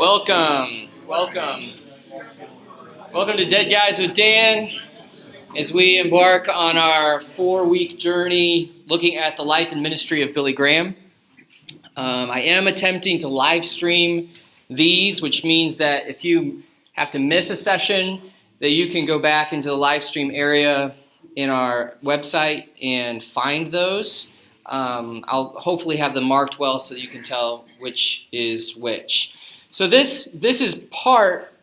Welcome. Welcome to Dead Guys with Dan as we embark on our 4-week journey looking at the life and ministry of Billy Graham. I am attempting to live stream these, which means that if you have to miss a session, that you can go back into the live stream area in our website and find those. I'll hopefully have them marked well so that you can tell which is which. So this is part,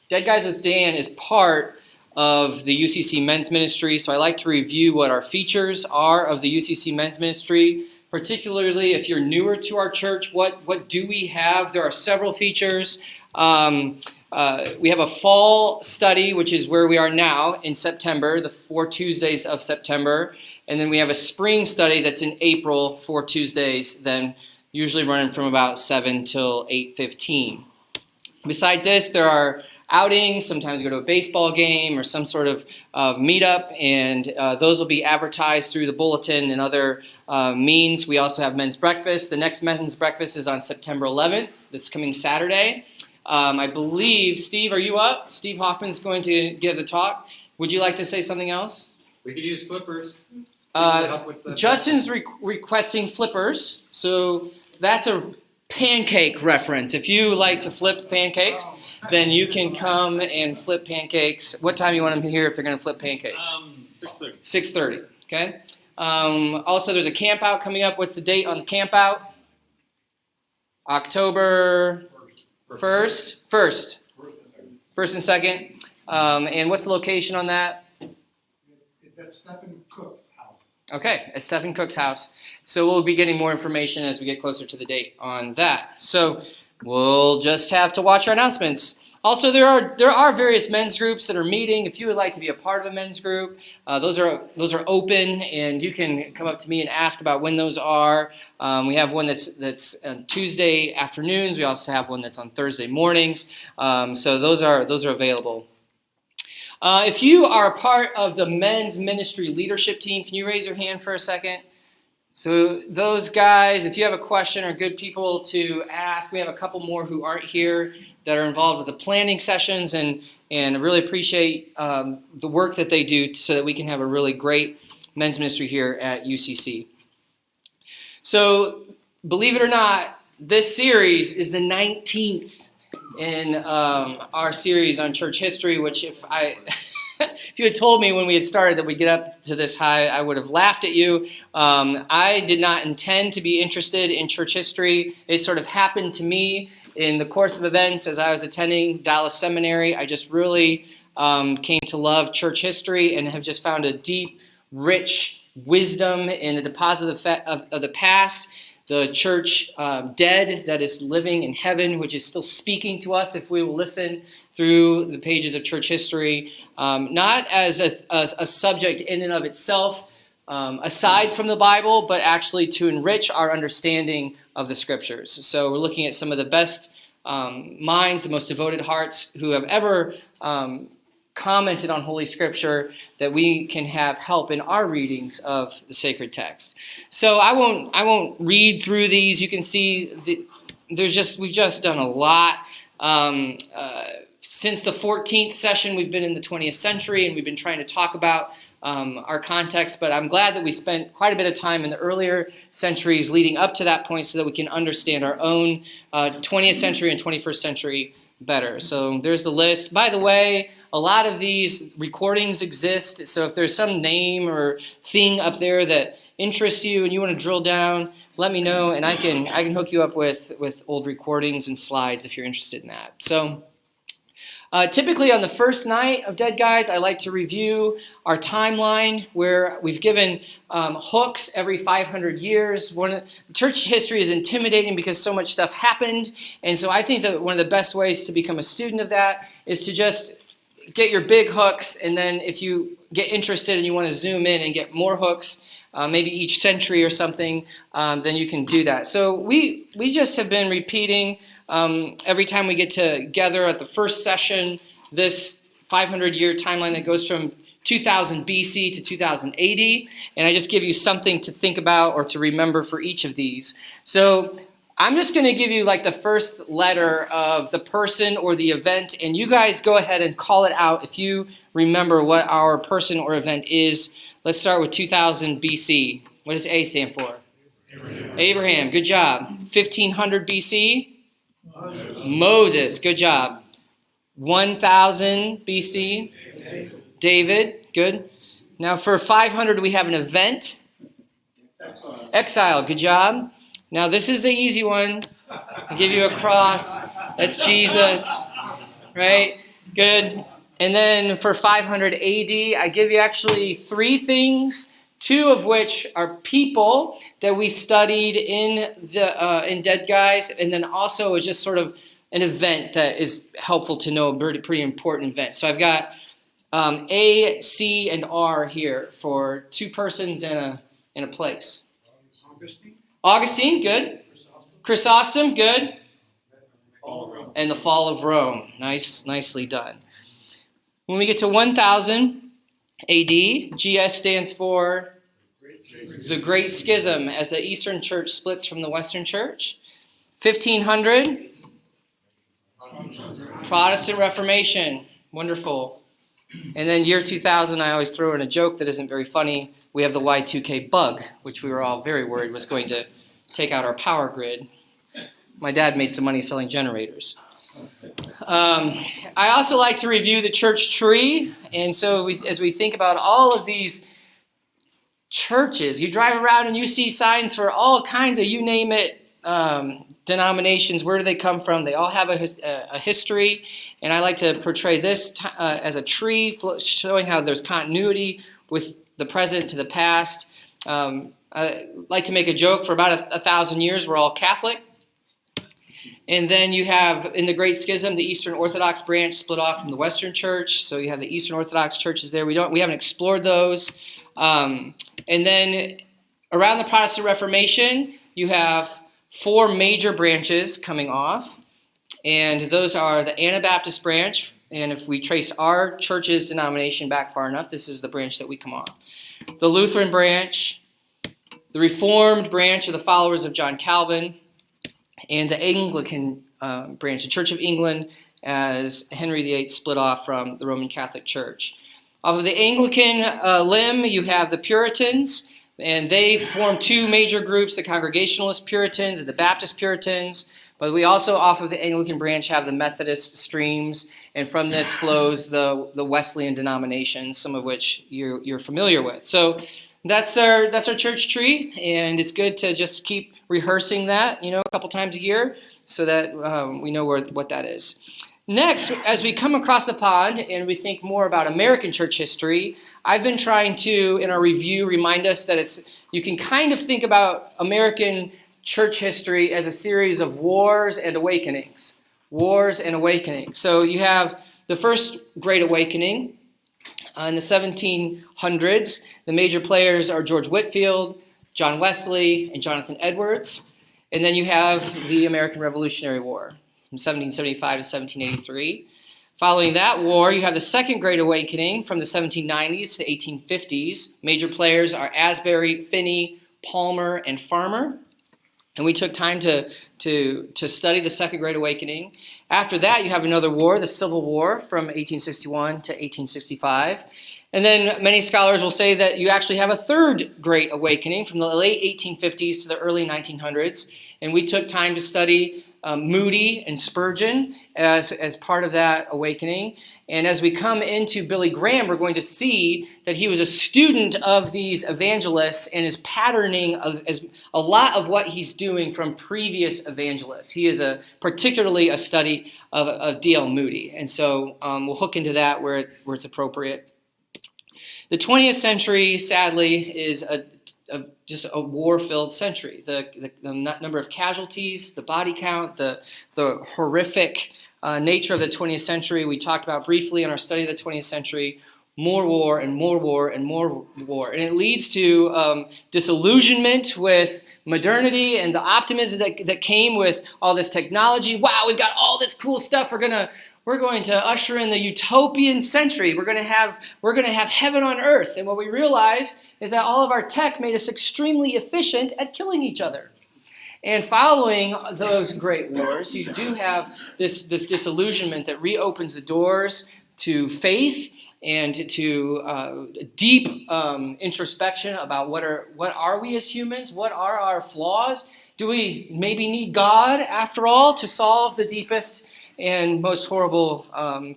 Dead Guys with Dan is part of the UCC Men's Ministry. So I like to review what our features are of the UCC Men's Ministry, particularly if you're newer to our church. What do we have? There are several features. We have a fall study, which is where we are now in September, the 4 Tuesdays of September. And then we have a spring study that's in April, 4 Tuesdays, then usually running from about 7 till 8:15. Besides this, there are outings. Sometimes we go to a baseball game or some sort of meetup, and those will be advertised through the bulletin and other means. We also have men's breakfast. The next men's breakfast is on September 11th, this coming Saturday. I believe, Steve, are you up? Steve Hoffman's going to give the talk. Would you like to say something else? We could use flippers. Justin's requesting flippers, so that's a pancake reference. If you like to flip pancakes, then you can come and flip pancakes. What time do you want them here if they're going to flip pancakes? 6:30. 6:30, okay? Also, there's a camp out coming up. What's the date on the camp out? October 1st? 1st and 2nd. And what's the location on that? It's at Stephen Cook's house. Okay, at Stephen Cook's house. So we'll be getting more information as we get closer to the date on that. So we'll just have to watch our announcements. Also, there are various men's groups that are meeting. If you would like to be a part of a men's group, those are open, and you can come up to me and ask about when those are. We have one that's on Tuesday afternoons. We also have one that's on Thursday mornings. So those are available. If you are a part of the men's ministry leadership team, can you raise your hand for a second? So those guys, if you have a question, are good people to ask. We have a couple more who aren't here that are involved with the planning sessions, and really appreciate the work that they do so that we can have a really great men's ministry here at UCC. So believe it or not, this series is the 19th in our series on church history, which if you had told me when we had started that we'd get up to this high, I would have laughed at you. I did not intend to be interested in church history. It sort of happened to me in the course of events as I was attending Dallas Seminary. I just really came to love church history and have just found a deep, rich wisdom in the deposit of the past. The church dead that is living in heaven, which is still speaking to us if we will listen through the pages of church history, not as a subject in and of itself, aside from the Bible, but actually to enrich our understanding of the Scriptures. So we're looking at some of the best minds, the most devoted hearts who have ever commented on Holy Scripture, that we can have help in our readings of the sacred text. So I won't read through these. You can see we've just done a lot. Since the 14th session, we've been in the 20th century, and we've been trying to talk about our context, but I'm glad that we spent quite a bit of time in the earlier centuries leading up to that point so that we can understand our own 20th century and 21st century better. So there's the list. By the way, a lot of these recordings exist, so if there's some name or thing up there that interests you and you want to drill down, let me know, and I can hook you up with old recordings and slides if you're interested in that. So typically on the first night of Dead Guys, I like to review our timeline where we've given hooks every 500 years. Church history is intimidating because so much stuff happened, and so I think that one of the best ways to become a student of that is to just get your big hooks, and then if you get interested and you want to zoom in and get more hooks, maybe each century or something, then you can do that. So we just have been repeating every time we get together at the first session, this 500-year timeline that goes from 2000 BC to 2000 AD, and I just give you something to think about or to remember for each of these. So I'm just going to give you like the first letter of the person or the event, and you guys go ahead and call it out if you remember what our person or event is. Let's start with 2000 BC. What does A stand for? Abraham. Good job. 1500 BC? Moses. Good job. 1000 BC? David. Good. Now for 500, we have an event. Exile. Good job. Now this is the easy one. I give you a cross. That's Jesus. Right? Good. And then for 500 AD, I give you actually 3 things, 2 of which are people that we studied in Dead Guys, and then also is just sort of an event that is helpful to know, a pretty important event. So I've got A, C, and R here for 2 persons and a place. Augustine, good. Chrysostom, good. And the fall of Rome. Nicely done. When we get to 1000 AD, GS stands for the Great Schism as the Eastern Church splits from the Western Church. 1500, Protestant Reformation. Wonderful. And then year 2000, I always throw in a joke that isn't very funny. We have the Y2K bug, which we were all very worried was going to take out our power grid. My dad made some money selling generators. I also like to review the church tree. And so as we think about all of these churches, you drive around and you see signs for all kinds of, you name it, denominations. Where do they come from? They all have a history. And I like to portray this as a tree, showing how there's continuity with the present to the past. I like to make a joke. For about 1,000 years, we're all Catholic. And then you have, in the Great Schism, the Eastern Orthodox branch split off from the Western Church. So you have the Eastern Orthodox churches there. We haven't explored those. And then around the Protestant Reformation, you have 4 major branches coming off. And those are the Anabaptist branch. And if we trace our church's denomination back far enough, this is the branch that we come off. The Lutheran branch, the Reformed branch of the followers of John Calvin, and the Anglican branch, the Church of England, as Henry VIII split off from the Roman Catholic Church. Off of the Anglican limb, you have the Puritans, and they form 2 major groups, the Congregationalist Puritans and the Baptist Puritans. But we also, off of the Anglican branch, have the Methodist streams, and from this flows the Wesleyan denominations, some of which you're familiar with. So that's our church tree, and it's good to just keep rehearsing that, a couple times a year, so that we know what that is. Next, as we come across the pond and we think more about American church history, I've been trying to, in our review, remind us that you can kind of think about American church history as a series of wars and awakenings. Wars and awakenings. So you have the first Great Awakening in the 1700s. The major players are George Whitefield, John Wesley, and Jonathan Edwards. And then you have the American Revolutionary War from 1775 to 1783. Following that war, you have the Second Great Awakening from the 1790s to the 1850s. Major players are Asbury, Finney, Palmer, and Farmer. And we took time to study the Second Great Awakening. After that, you have another war, the Civil War from 1861 to 1865. And then many scholars will say that you actually have a third Great Awakening from the late 1850s to the early 1900s. And we took time to study Moody and Spurgeon as part of that awakening. And as we come into Billy Graham, we're going to see that he was a student of these evangelists and is patterning as a lot of what he's doing from previous evangelists. He is particularly a study of D.L. Moody. And so we'll hook into that where it's appropriate. The 20th century, sadly, is just a war-filled century. The number of casualties, the body count, the horrific nature of the 20th century we talked about briefly in our study of the 20th century. More war and more war and more war. And it leads to disillusionment with modernity and the optimism that came with all this technology. Wow, we've got all this cool stuff. We're going to usher in the utopian century. We're going to have heaven on earth. And what we realized is that all of our tech made us extremely efficient at killing each other. And following those great wars, you do have this disillusionment that reopens the doors to faith and to deep introspection about what are we as humans? What are our flaws? Do we maybe need God after all to solve the deepest and most horrible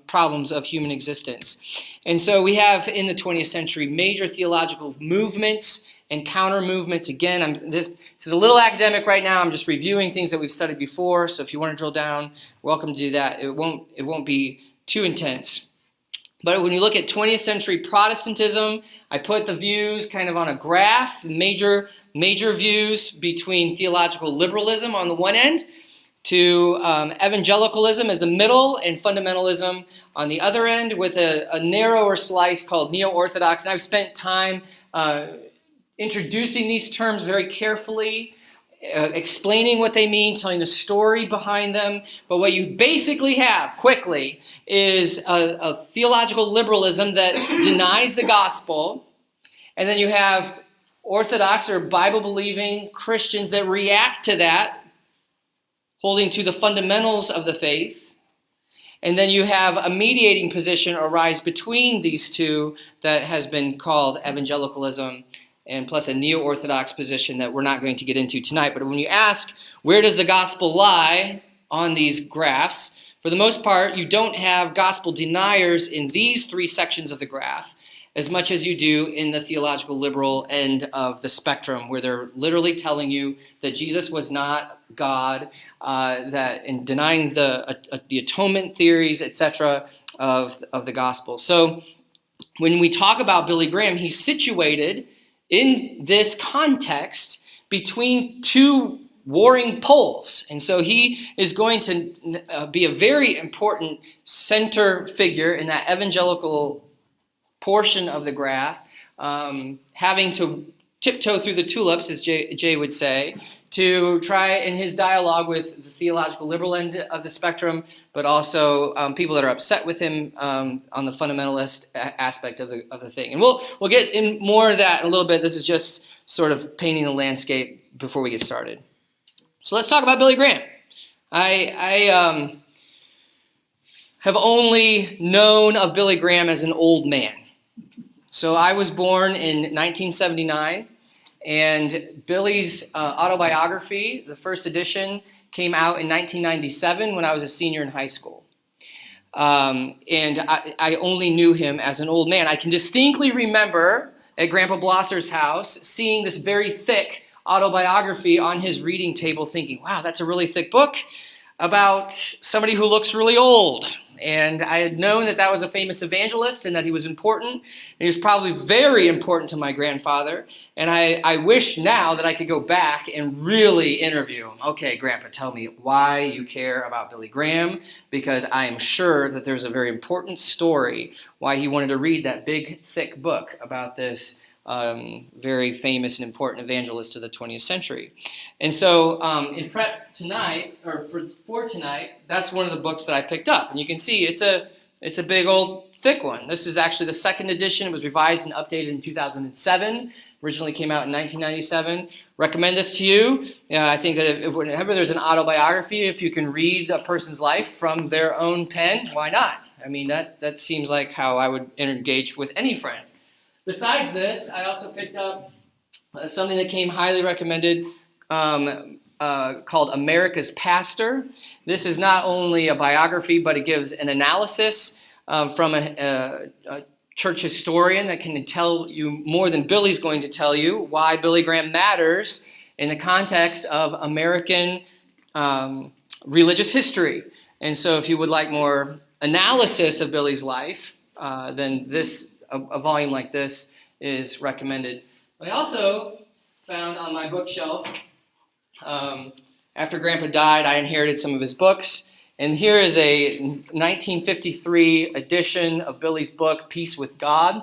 problems of human existence? And so we have in the 20th century major theological movements and counter movements. Again, this is a little academic right now. I'm just reviewing things that we've studied before. So if you want to drill down, welcome to do that. It won't be too intense. But when you look at 20th century Protestantism, I put the views kind of on a graph, major views between theological liberalism on the one end to evangelicalism as the middle and fundamentalism on the other end, with a narrower slice called neo-orthodox. And I've spent time introducing these terms very carefully, explaining what they mean, telling the story behind them. But what you basically have, quickly, is a theological liberalism that denies the gospel. And then you have Orthodox or Bible-believing Christians that react to that, holding to the fundamentals of the faith. And then you have a mediating position arise between these two that has been called evangelicalism, and plus a neo-Orthodox position that we're not going to get into tonight. But when you ask, where does the gospel lie on these graphs, for the most part, you don't have gospel deniers in these three sections of the graph as much as you do in the theological liberal end of the spectrum, where they're literally telling you that Jesus was not God, that in denying the atonement theories, etc., of the gospel. So when we talk about Billy Graham, he's situated in this context between two warring poles. And so he is going to be a very important center figure in that evangelical portion of the graph, having to tiptoe through the tulips, as Jay would say, to try in his dialogue with the theological liberal end of the spectrum, but also people that are upset with him on the fundamentalist aspect of the thing. And we'll get in more of that in a little bit. This is just sort of painting the landscape before we get started. So let's talk about Billy Graham. I have only known of Billy Graham as an old man. So I was born in 1979, and Billy's autobiography, the first edition, came out in 1997 when I was a senior in high school. And I only knew him as an old man. I can distinctly remember at Grandpa Blosser's house seeing this very thick autobiography on his reading table, thinking, wow, that's a really thick book about somebody who looks really old. And I had known that was a famous evangelist and that he was important. And he was probably very important to my grandfather. And I wish now that I could go back and really interview him. Okay, Grandpa, tell me why you care about Billy Graham, because I am sure that there's a very important story why he wanted to read that big, thick book about this very famous and important evangelist of the 20th century. And so in prep tonight, or for tonight, that's one of the books that I picked up. And you can see it's a big old thick one. This is actually the second edition. It was revised and updated in 2007. Originally came out in 1997. Recommend this to you. I think that whenever there's an autobiography, if you can read a person's life from their own pen, why not? I mean, that seems like how I would engage with any friend. Besides this, I also picked up something that came highly recommended called America's Pastor. This is not only a biography, but it gives an analysis from a church historian that can tell you more than Billy's going to tell you why Billy Graham matters in the context of American religious history. And so if you would like more analysis of Billy's life, then a volume like this is recommended. I also found on my bookshelf, after Grandpa died, I inherited some of his books. And here is a 1953 edition of Billy's book, Peace with God.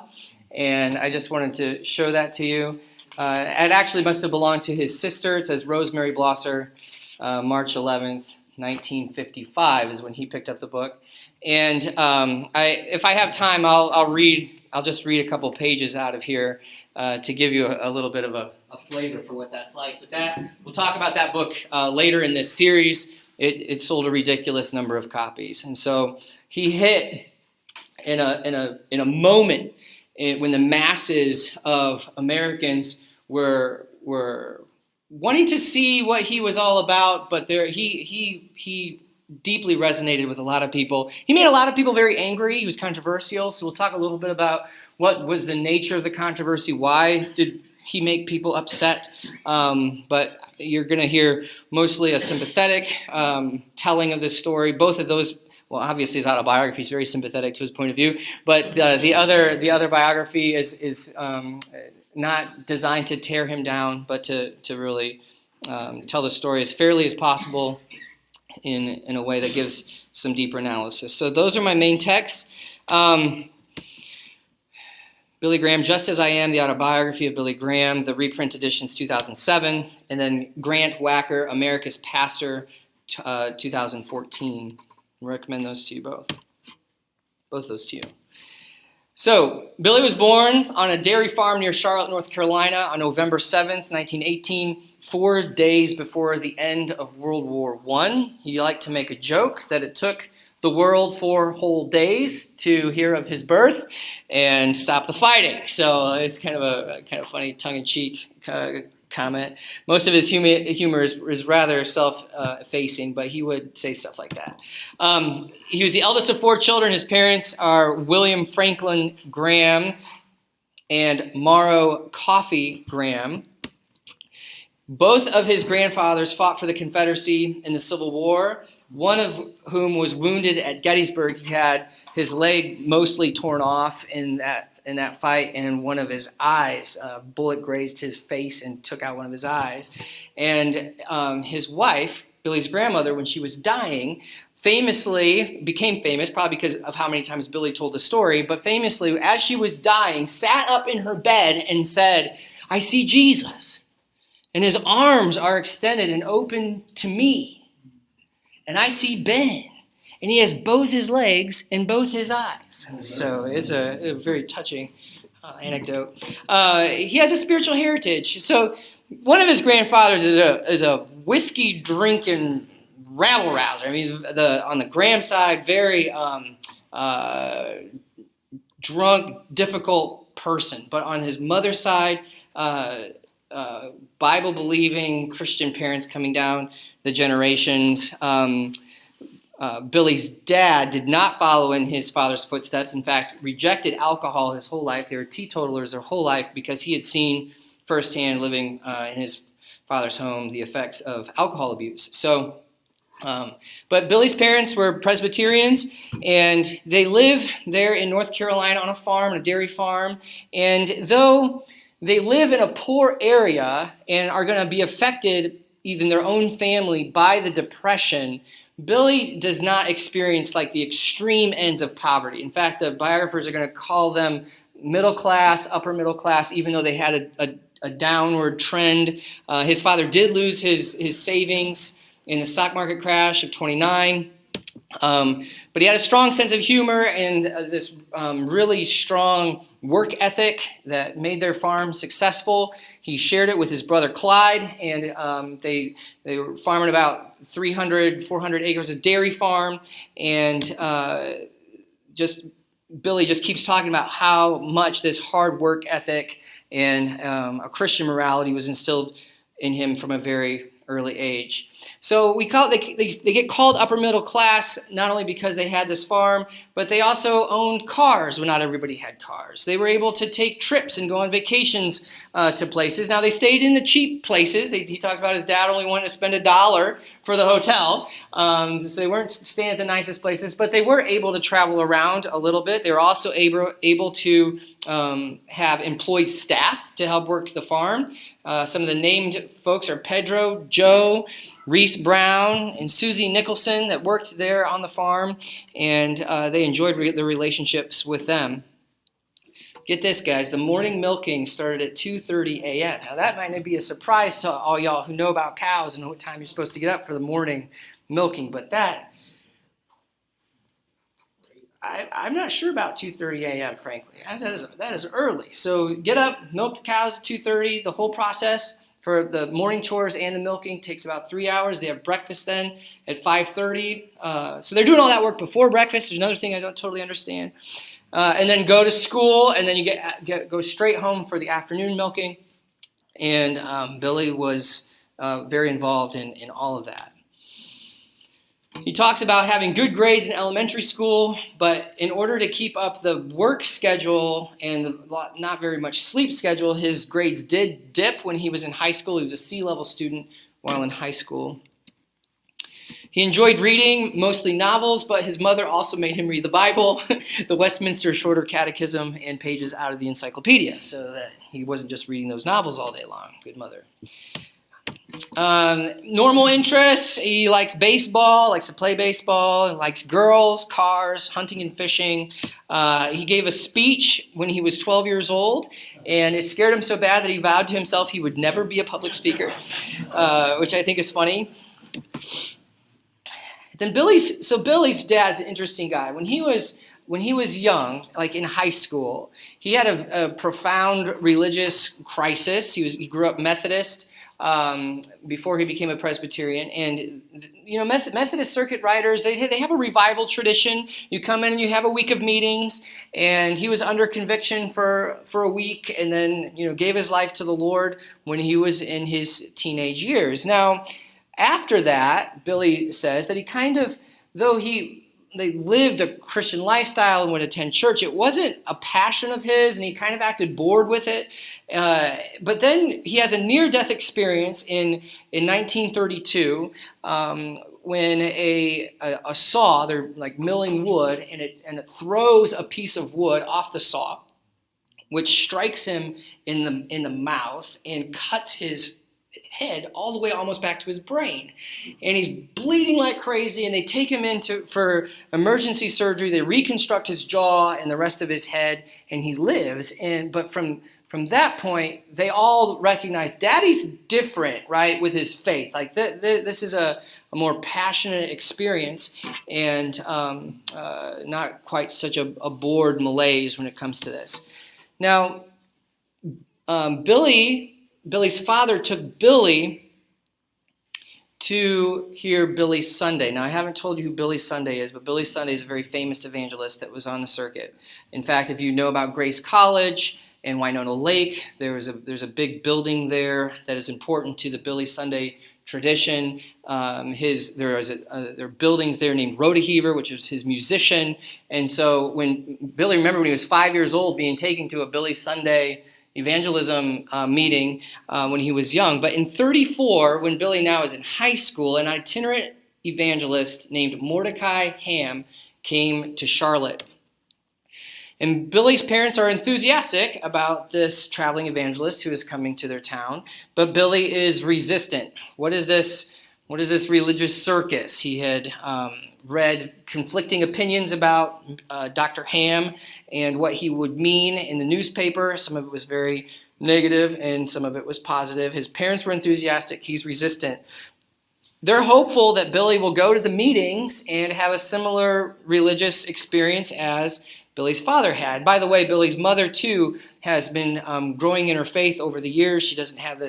And I just wanted to show that to you. It actually must have belonged to his sister. It says Rosemary Blosser, March 11th, 1955 is when he picked up the book. And if I have time, I'll just read a couple pages out of here to give you a little bit of a flavor for what that's like. But we'll talk about that book later in this series. It sold a ridiculous number of copies, and so he hit in a moment when the masses of Americans were wanting to see what he was all about, but he deeply resonated with a lot of people. He made a lot of people very angry. He was controversial, so we'll talk a little bit about what was the nature of the controversy. Why did he make people upset? But you're going to hear mostly a sympathetic telling of this story. Both of those, well, obviously his autobiography is very sympathetic to his point of view, but the other biography is not designed to tear him down, but to really tell the story as fairly as possible in a way that gives some deeper analysis. So those are my main texts. Billy Graham, Just As I Am, the autobiography of Billy Graham, the reprint editions 2007, and then Grant Wacker, America's Pastor, 2014. I recommend those to you both. Both those to you. So, Billy was born on a dairy farm near Charlotte, North Carolina on November 7th, 1918, 4 days before the end of World War I. He liked to make a joke that it took the world 4 whole days to hear of his birth and stop the fighting. So it's kind of a funny tongue-in-cheek comment. Most of his humor is rather self-effacing, but he would say stuff like that. He was the eldest of 4 children. His parents are William Franklin Graham and Morrow Coffee Graham. Both of his grandfathers fought for the Confederacy in the Civil War, one of whom was wounded at Gettysburg. He had his leg mostly torn off in that fight, and one of his eyes, a bullet grazed his face and took out one of his eyes. And his wife, Billy's grandmother, when she was dying, famously became famous, probably because of how many times Billy told the story, but famously, as she was dying, sat up in her bed and said, "I see Jesus, and his arms are extended and open to me. And I see Ben, and he has both his legs and both his eyes." So it's a very touching anecdote. He has a spiritual heritage. So one of his grandfathers is a whiskey drinking rabble rouser. I mean, on the Graham side, very drunk, difficult person. But on his mother's side, Bible-believing Christian parents coming down the generations. Billy's dad did not follow in his father's footsteps. In fact, rejected alcohol his whole life. They were teetotalers their whole life because he had seen firsthand, living in his father's home, the effects of alcohol abuse. So, but Billy's parents were Presbyterians, and they live there in North Carolina on a farm, a dairy farm. And though they live in a poor area and are going to be affected, even their own family, by the Depression, Billy does not experience like the extreme ends of poverty. In fact, the biographers are going to call them middle class, upper middle class, even though they had a downward trend. His father did lose his savings in the stock market crash of 29. But he had a strong sense of humor and this really strong work ethic that made their farm successful. He shared it with his brother Clyde, and they were farming about 400 acres of dairy farm, and Billy just keeps talking about how much this hard work ethic and a Christian morality was instilled in him from a very early age. So they get called upper middle class not only because they had this farm, but they also owned cars when not everybody had cars. They were able to take trips and go on vacations to places. Now they stayed in the cheap places. He talks about his dad only wanted to spend $1 for the hotel, so they weren't staying at the nicest places, but they were able to travel around a little bit. They were also able to have employed staff to help work the farm. Some of the named folks are Pedro, Joe, Reese Brown, and Susie Nicholson that worked there on the farm, and they enjoyed the relationships with them. Get this, guys. The morning milking started at 2:30 a.m. Now, that might not be a surprise to all y'all who know about cows and know what time you're supposed to get up for the morning milking, but I'm not sure about 2:30 a.m., frankly. That is early. So get up, milk the cows at 2:30. The whole process for the morning chores and the milking takes about 3 hours. They have breakfast then at 5:30. So they're doing all that work before breakfast. There's another thing I don't totally understand. And then go to school, and then you go straight home for the afternoon milking. And Billy was very involved in all of that. He talks about having good grades in elementary school, but in order to keep up the work schedule and the not very much sleep schedule, his grades did dip when he was in high school. He was a C-level student while in high school. He enjoyed reading, mostly novels, but his mother also made him read the Bible, the Westminster Shorter Catechism, and pages out of the encyclopedia, so that he wasn't just reading those novels all day long. Good mother. Normal interests, he likes baseball, likes to play baseball, likes girls, cars, hunting and fishing. He gave a speech when he was 12 years old, and it scared him so bad that he vowed to himself he would never be a public speaker, which I think is funny. Then Billy's dad's an interesting guy. When he was young, like in high school, he had a profound religious crisis. He grew up Methodist before he became a Presbyterian, and Methodist circuit riders they have a revival tradition. You come in and you have a week of meetings, and he was under conviction for a week, and then gave his life to the Lord when he was in his teenage years. Now, after that, Billy says that he kind of, though they lived a Christian lifestyle and would attend church, it wasn't a passion of his, and he kind of acted bored with it. But then he has a near-death experience in 1932 when a saw, they're like milling wood, and it throws a piece of wood off the saw, which strikes him in the mouth and cuts his head all the way almost back to his brain, and he's bleeding like crazy, and they take him for emergency surgery. They reconstruct his jaw and the rest of his head, and he lives. But from that point, they all recognize Daddy's different, right, with his faith. Like this is a more passionate experience, and not quite such a bored malaise when it comes to this. Now, Billy's father took Billy to hear Billy Sunday. Now, I haven't told you who Billy Sunday is, but Billy Sunday is a very famous evangelist that was on the circuit. In fact, if you know about Grace College and Winona Lake, there's a big building there that is important to the Billy Sunday tradition. There are buildings there named Rodeheaver, which is his musician. And so when he was 5 years old, being taken to a Billy Sunday evangelism meeting when he was young. But in 1934, when Billy now is in high school, an itinerant evangelist named Mordecai Ham came to Charlotte. And Billy's parents are enthusiastic about this traveling evangelist who is coming to their town, but Billy is resistant. What is this religious circus? He had read conflicting opinions about Dr. Ham and what he would mean in the newspaper. Some of it was very negative and some of it was positive. His parents were enthusiastic. He's resistant. They're hopeful that Billy will go to the meetings and have a similar religious experience as Billy's father had. By the way, Billy's mother, too, has been growing in her faith over the years. She doesn't have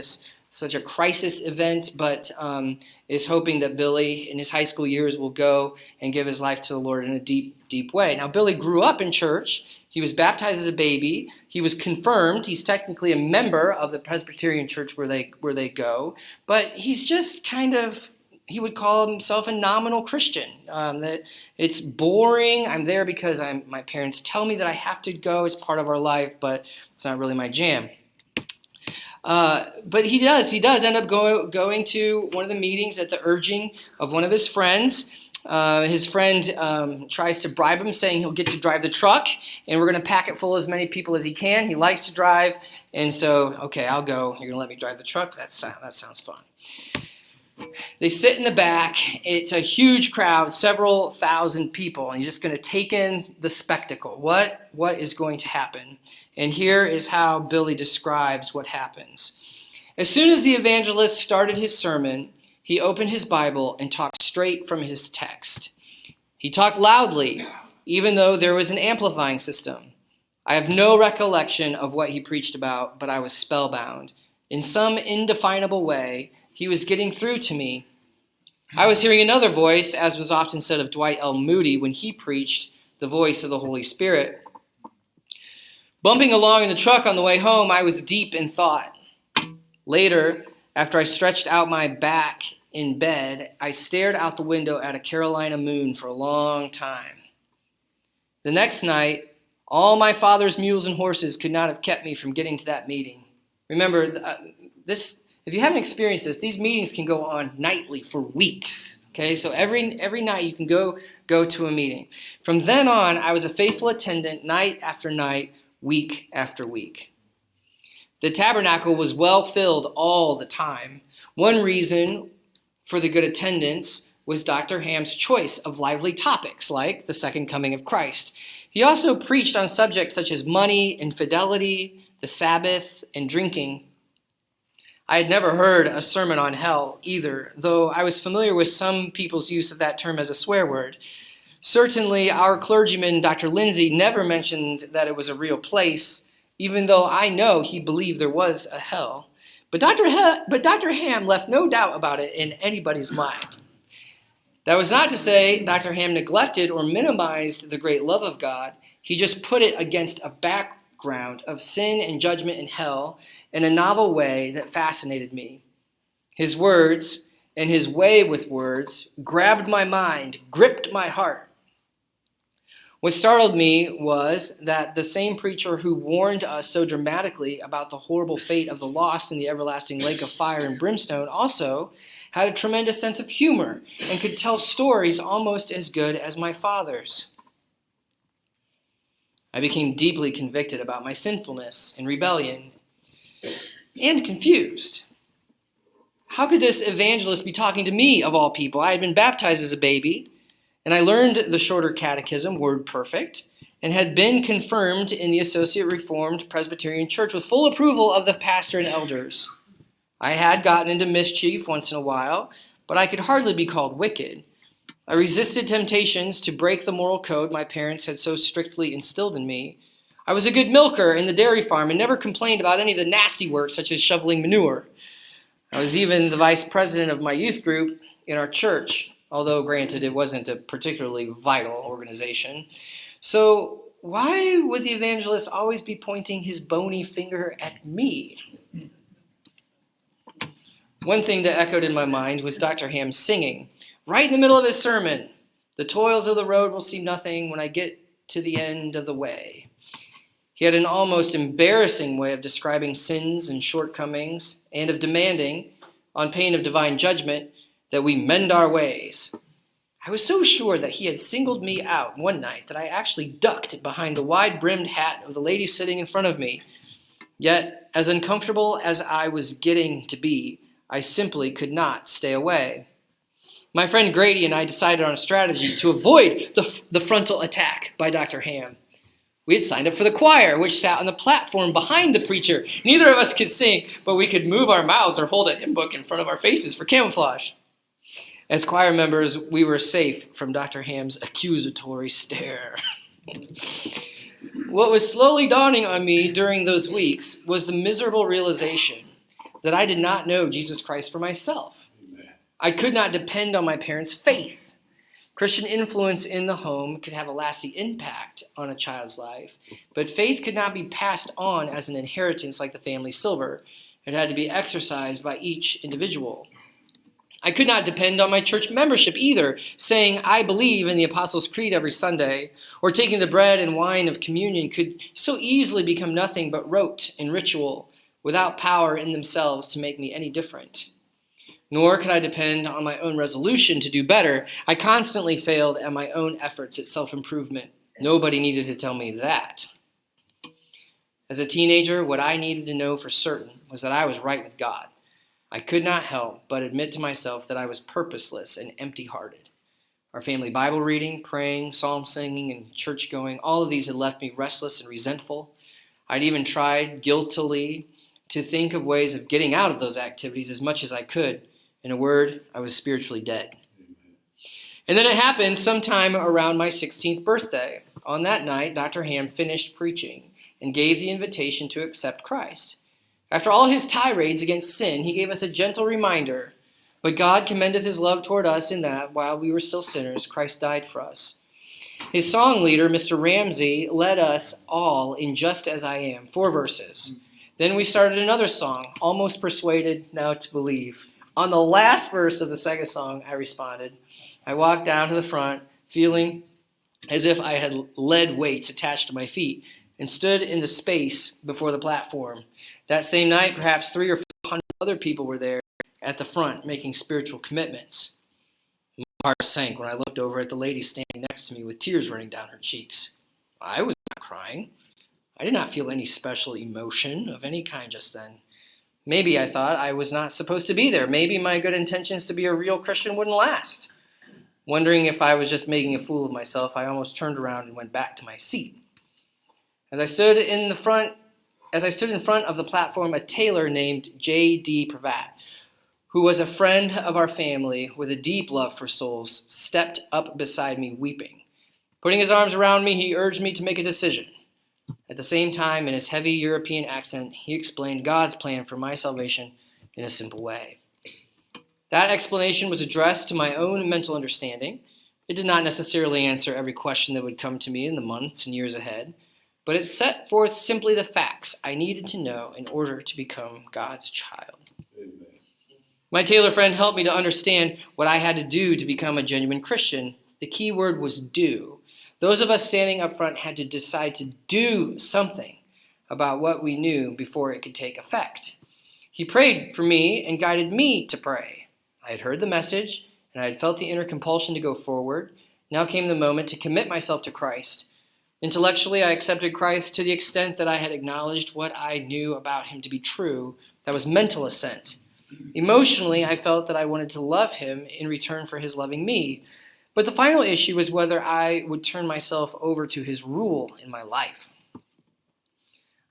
such a crisis event, but is hoping that Billy in his high school years will go and give his life to the Lord in a deep, deep way. Now, Billy grew up in church. He was baptized as a baby. He was confirmed. He's technically a member of the Presbyterian church where they go, but he's just kind of, he would call himself a nominal Christian. That it's boring. I'm there because my parents tell me that I have to go. It's part of our life, but it's not really my jam. But he does end up going to one of the meetings at the urging of one of his friends. His friend tries to bribe him, saying he'll get to drive the truck, and we're going to pack it full of as many people as he can. He likes to drive, and so, okay, I'll go. You're going to let me drive the truck? That sounds fun. They sit in the back. It's a huge crowd, several thousand people, and he's just going to take in the spectacle. What is going to happen? And here is how Billy describes what happens. As soon as the evangelist started his sermon, he opened his Bible and talked straight from his text. He talked loudly, even though there was an amplifying system. I have no recollection of what he preached about, but I was spellbound. In some indefinable way, he was getting through to me. I was hearing another voice, as was often said of Dwight L. Moody when he preached, the voice of the Holy Spirit. Bumping along in the truck on the way home, I was deep in thought. Later, after I stretched out my back in bed, I stared out the window at a Carolina moon for a long time. The next night, all my father's mules and horses could not have kept me from getting to that meeting. Remember, this. If you haven't experienced this, these meetings can go on nightly for weeks. Okay, so every night you can go to a meeting. From then on, I was a faithful attendant night after night, week after week. The tabernacle was well filled all the time. One reason for the good attendance was Dr. Ham's choice of lively topics like the second coming of Christ. He also preached on subjects such as money, infidelity, the Sabbath, and drinking. I had never heard a sermon on hell either, though I was familiar with some people's use of that term as a swear word. Certainly, our clergyman, Dr. Lindsay, never mentioned that it was a real place, even though I know he believed there was a hell. But Dr. Ham left no doubt about it in anybody's mind. That was not to say Dr. Ham neglected or minimized the great love of God. He just put it against a background of sin and judgment and hell in a novel way that fascinated me. His words and his way with words grabbed my mind, gripped my heart. What startled me was that the same preacher who warned us so dramatically about the horrible fate of the lost in the everlasting lake of fire and brimstone also had a tremendous sense of humor and could tell stories almost as good as my father's. I became deeply convicted about my sinfulness and rebellion and confused. How could this evangelist be talking to me, of all people? I had been baptized as a baby, and I learned the shorter catechism, word perfect, and had been confirmed in the Associate Reformed Presbyterian Church with full approval of the pastor and elders. I had gotten into mischief once in a while, but I could hardly be called wicked. I resisted temptations to break the moral code my parents had so strictly instilled in me. I was a good milker in the dairy farm and never complained about any of the nasty work, such as shoveling manure. I was even the vice president of my youth group in our church, although granted it wasn't a particularly vital organization. So why would the evangelist always be pointing his bony finger at me? One thing that echoed in my mind was Dr. Ham singing, right in the middle of his sermon, "The toils of the road will seem nothing when I get to the end of the way." He had an almost embarrassing way of describing sins and shortcomings and of demanding, on pain of divine judgment, that we mend our ways. I was so sure that he had singled me out one night that I actually ducked behind the wide-brimmed hat of the lady sitting in front of me. Yet, as uncomfortable as I was getting to be, I simply could not stay away. My friend Grady and I decided on a strategy to avoid the frontal attack by Dr. Ham. We had signed up for the choir, which sat on the platform behind the preacher. Neither of us could sing, but we could move our mouths or hold a hymn book in front of our faces for camouflage. As choir members, we were safe from Dr. Ham's accusatory stare. What was slowly dawning on me during those weeks was the miserable realization that I did not know Jesus Christ for myself. I could not depend on my parents' faith. Christian influence in the home could have a lasting impact on a child's life, but faith could not be passed on as an inheritance like the family silver. It had to be exercised by each individual. I could not depend on my church membership either, saying I believe in the Apostles' Creed every Sunday, or taking the bread and wine of communion could so easily become nothing but rote and ritual, without power in themselves to make me any different. Nor could I depend on my own resolution to do better. I constantly failed at my own efforts at self-improvement. Nobody needed to tell me that. As a teenager, what I needed to know for certain was that I was right with God. I could not help but admit to myself that I was purposeless and empty-hearted. Our family Bible reading, praying, psalm singing, and church going, all of these had left me restless and resentful. I'd even tried guiltily to think of ways of getting out of those activities as much as I could, In a word, I was spiritually dead. And then it happened sometime around my 16th birthday. On that night, Dr. Ham finished preaching and gave the invitation to accept Christ. After all his tirades against sin, he gave us a gentle reminder, but God commendeth his love toward us in that, while we were still sinners, Christ died for us. His song leader, Mr. Ramsey, led us all in Just As I Am, 4 verses. Then we started another song, Almost Persuaded Now to Believe. On the last verse of the second song, I responded. I walked down to the front, feeling as if I had lead weights attached to my feet, and stood in the space before the platform. That same night, perhaps 300 or 400 other people were there at the front making spiritual commitments. My heart sank when I looked over at the lady standing next to me with tears running down her cheeks. I was not crying. I did not feel any special emotion of any kind just then. Maybe, I thought, I was not supposed to be there. Maybe my good intentions to be a real Christian wouldn't last. Wondering if I was just making a fool of myself, I almost turned around and went back to my seat. As I stood in front of the platform, a tailor named J.D. Pravat, who was a friend of our family with a deep love for souls, stepped up beside me weeping. Putting his arms around me, he urged me to make a decision. At the same time, in his heavy European accent, he explained God's plan for my salvation in a simple way. That explanation was addressed to my own mental understanding. It did not necessarily answer every question that would come to me in the months and years ahead, but it set forth simply the facts I needed to know in order to become God's child. Amen. My tailor friend helped me to understand what I had to do to become a genuine Christian. The key word was do. Those of us standing up front had to decide to do something about what we knew before it could take effect. He prayed for me and guided me to pray. I had heard the message, and I had felt the inner compulsion to go forward. Now came the moment to commit myself to Christ. Intellectually, I accepted Christ to the extent that I had acknowledged what I knew about him to be true. That was mental assent. Emotionally, I felt that I wanted to love him in return for his loving me. But the final issue was whether I would turn myself over to his rule in my life.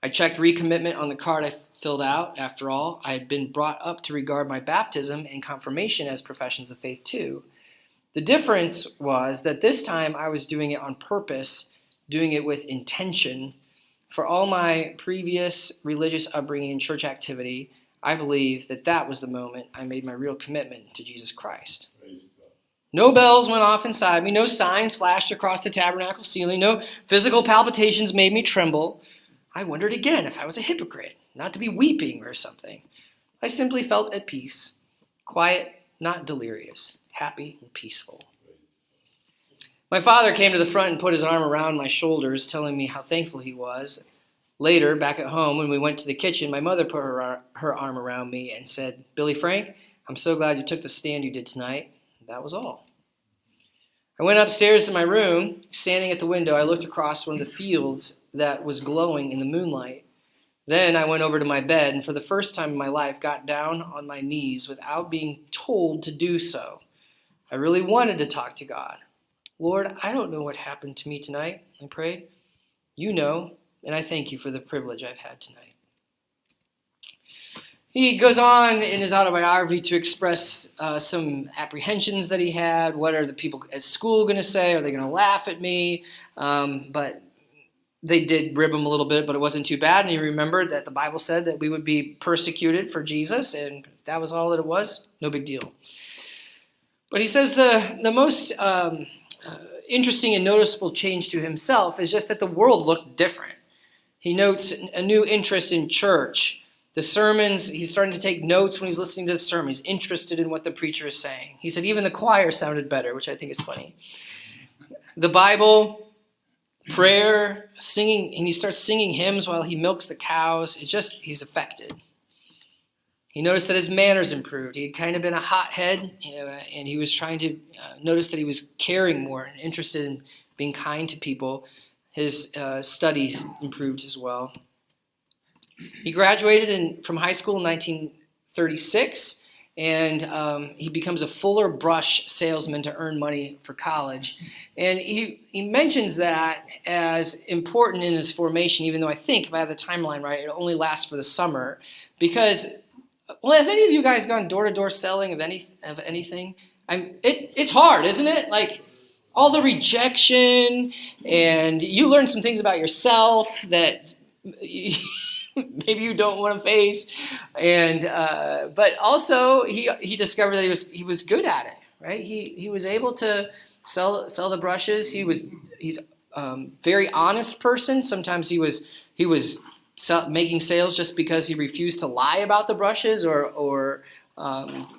I checked recommitment on the card I filled out. After all, I had been brought up to regard my baptism and confirmation as professions of faith too. The difference was that this time I was doing it on purpose, doing it with intention. For all my previous religious upbringing and church activity, I believe that was the moment I made my real commitment to Jesus Christ. No bells went off inside me. No signs flashed across the tabernacle ceiling. No physical palpitations made me tremble. I wondered again if I was a hypocrite, not to be weeping or something. I simply felt at peace, quiet, not delirious, happy and peaceful. My father came to the front and put his arm around my shoulders, telling me how thankful he was. Later, back at home, when we went to the kitchen, my mother put her arm around me and said, "Billy Frank, I'm so glad you took the stand you did tonight." That was all. I went upstairs to my room. Standing at the window, I looked across one of the fields that was glowing in the moonlight. Then I went over to my bed and for the first time in my life got down on my knees without being told to do so. I really wanted to talk to God. "Lord, I don't know what happened to me tonight," I prayed. "You know, and I thank you for the privilege I've had tonight." He goes on in his autobiography to express some apprehensions that he had. What are the people at school going to say? Are they going to laugh at me? But they did rib him a little bit, but it wasn't too bad. And he remembered that the Bible said that we would be persecuted for Jesus, and that was all that it was. No big deal. But he says the most interesting and noticeable change to himself is just that the world looked different. He notes a new interest in church. The sermons, he's starting to take notes when he's listening to the sermon. He's interested in what the preacher is saying. He said even the choir sounded better, which I think is funny. The Bible, prayer, singing, and he starts singing hymns while he milks the cows. He's affected. He noticed that his manners improved. He had kind of been a hothead, and he was trying to notice that he was caring more and interested in being kind to people. His studies improved as well. He graduated from high school in 1936, and he becomes a Fuller Brush salesman to earn money for college. And he mentions that as important in his formation, even though I think, if I have the timeline right, it only lasts for the summer, because Well, have any of you guys gone door-to-door selling of anything? It's hard, isn't it? Like all the rejection, and you learn some things about yourself that maybe you don't want to face, and but also he discovered that he was good at it, right? He was able to sell the brushes. He's very honest person. Sometimes he was making sales just because he refused to lie about the brushes or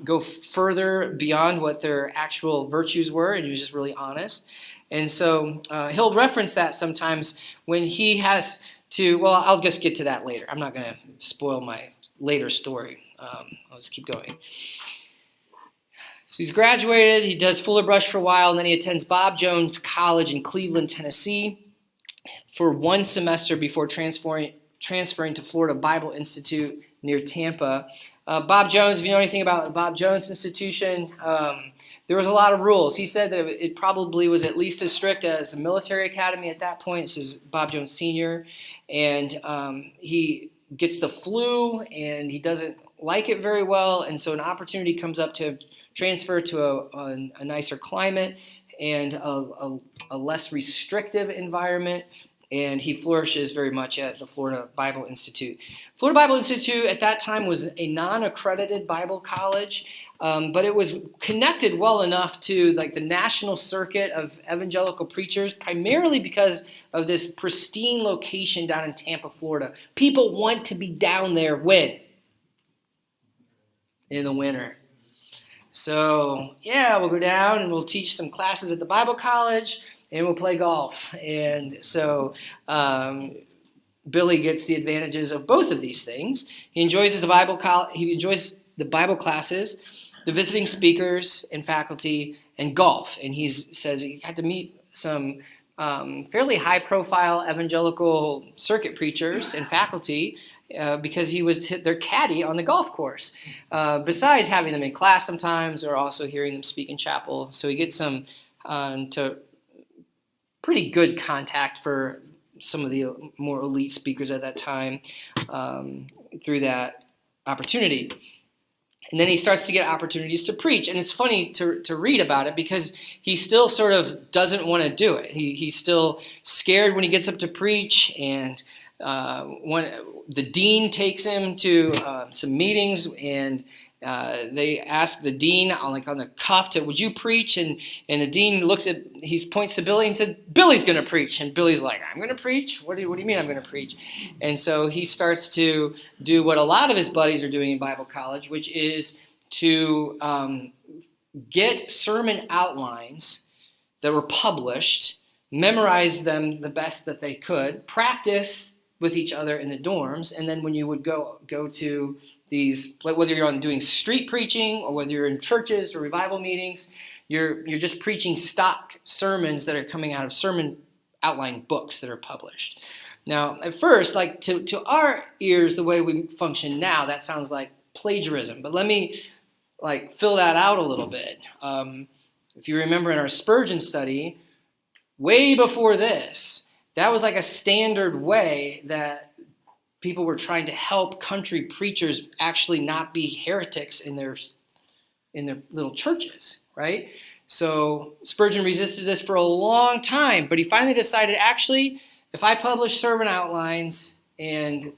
go further beyond what their actual virtues were, and he was just really honest. And so he'll reference that sometimes when he has to, well, I'll just get to that later. I'm not going to spoil my later story. I'll just keep going. So he's graduated, he does Fuller Brush for a while, and then he attends Bob Jones College in Cleveland, Tennessee for 1 semester before transferring to Florida Bible Institute near Tampa. Bob Jones, if you know anything about the Bob Jones Institution, there was a lot of rules. He said that it probably was at least as strict as a military academy at that point. This is Bob Jones Sr., and he gets the flu, and he doesn't like it very well, and so an opportunity comes up to transfer to a nicer climate and a less restrictive environment, and he flourishes very much at the Florida Bible Institute. Florida Bible Institute at that time was a non-accredited Bible college, but it was connected well enough to like the national circuit of evangelical preachers, primarily because of this pristine location down in Tampa, Florida. People want to be down there when? In the winter. So, yeah, we'll go down and we'll teach some classes at the Bible college and we'll play golf. And so Billy gets the advantages of both of these things. He enjoys the Bible classes, the visiting speakers and faculty, and golf. And he says he had to meet some fairly high-profile evangelical circuit preachers and faculty because he was their caddy on the golf course, besides having them in class sometimes or also hearing them speak in chapel. So he gets some to pretty good contact for some of the more elite speakers at that time through that opportunity. And then he starts to get opportunities to preach. And it's funny to read about it because he still sort of doesn't want to do it. He's still scared when he gets up to preach. And the dean takes him to some meetings, and they ask the dean on the cuff would you preach? And the dean he points to Billy and said, Billy's going to preach. And Billy's like, I'm going to preach? What do you mean I'm going to preach? And so he starts to do what a lot of his buddies are doing in Bible college, which is to get sermon outlines that were published, memorize them the best that they could, practice with each other in the dorms, and then when you would go to these, whether you're doing street preaching or whether you're in churches or revival meetings, you're just preaching stock sermons that are coming out of sermon outline books that are published. Now, at first, to our ears, the way we function now, that sounds like plagiarism. But let me fill that out a little bit. If you remember in our Spurgeon study, way before this, that was like a standard way that people were trying to help country preachers actually not be heretics in their little churches, right? So Spurgeon resisted this for a long time, but he finally decided, actually, if I publish sermon outlines and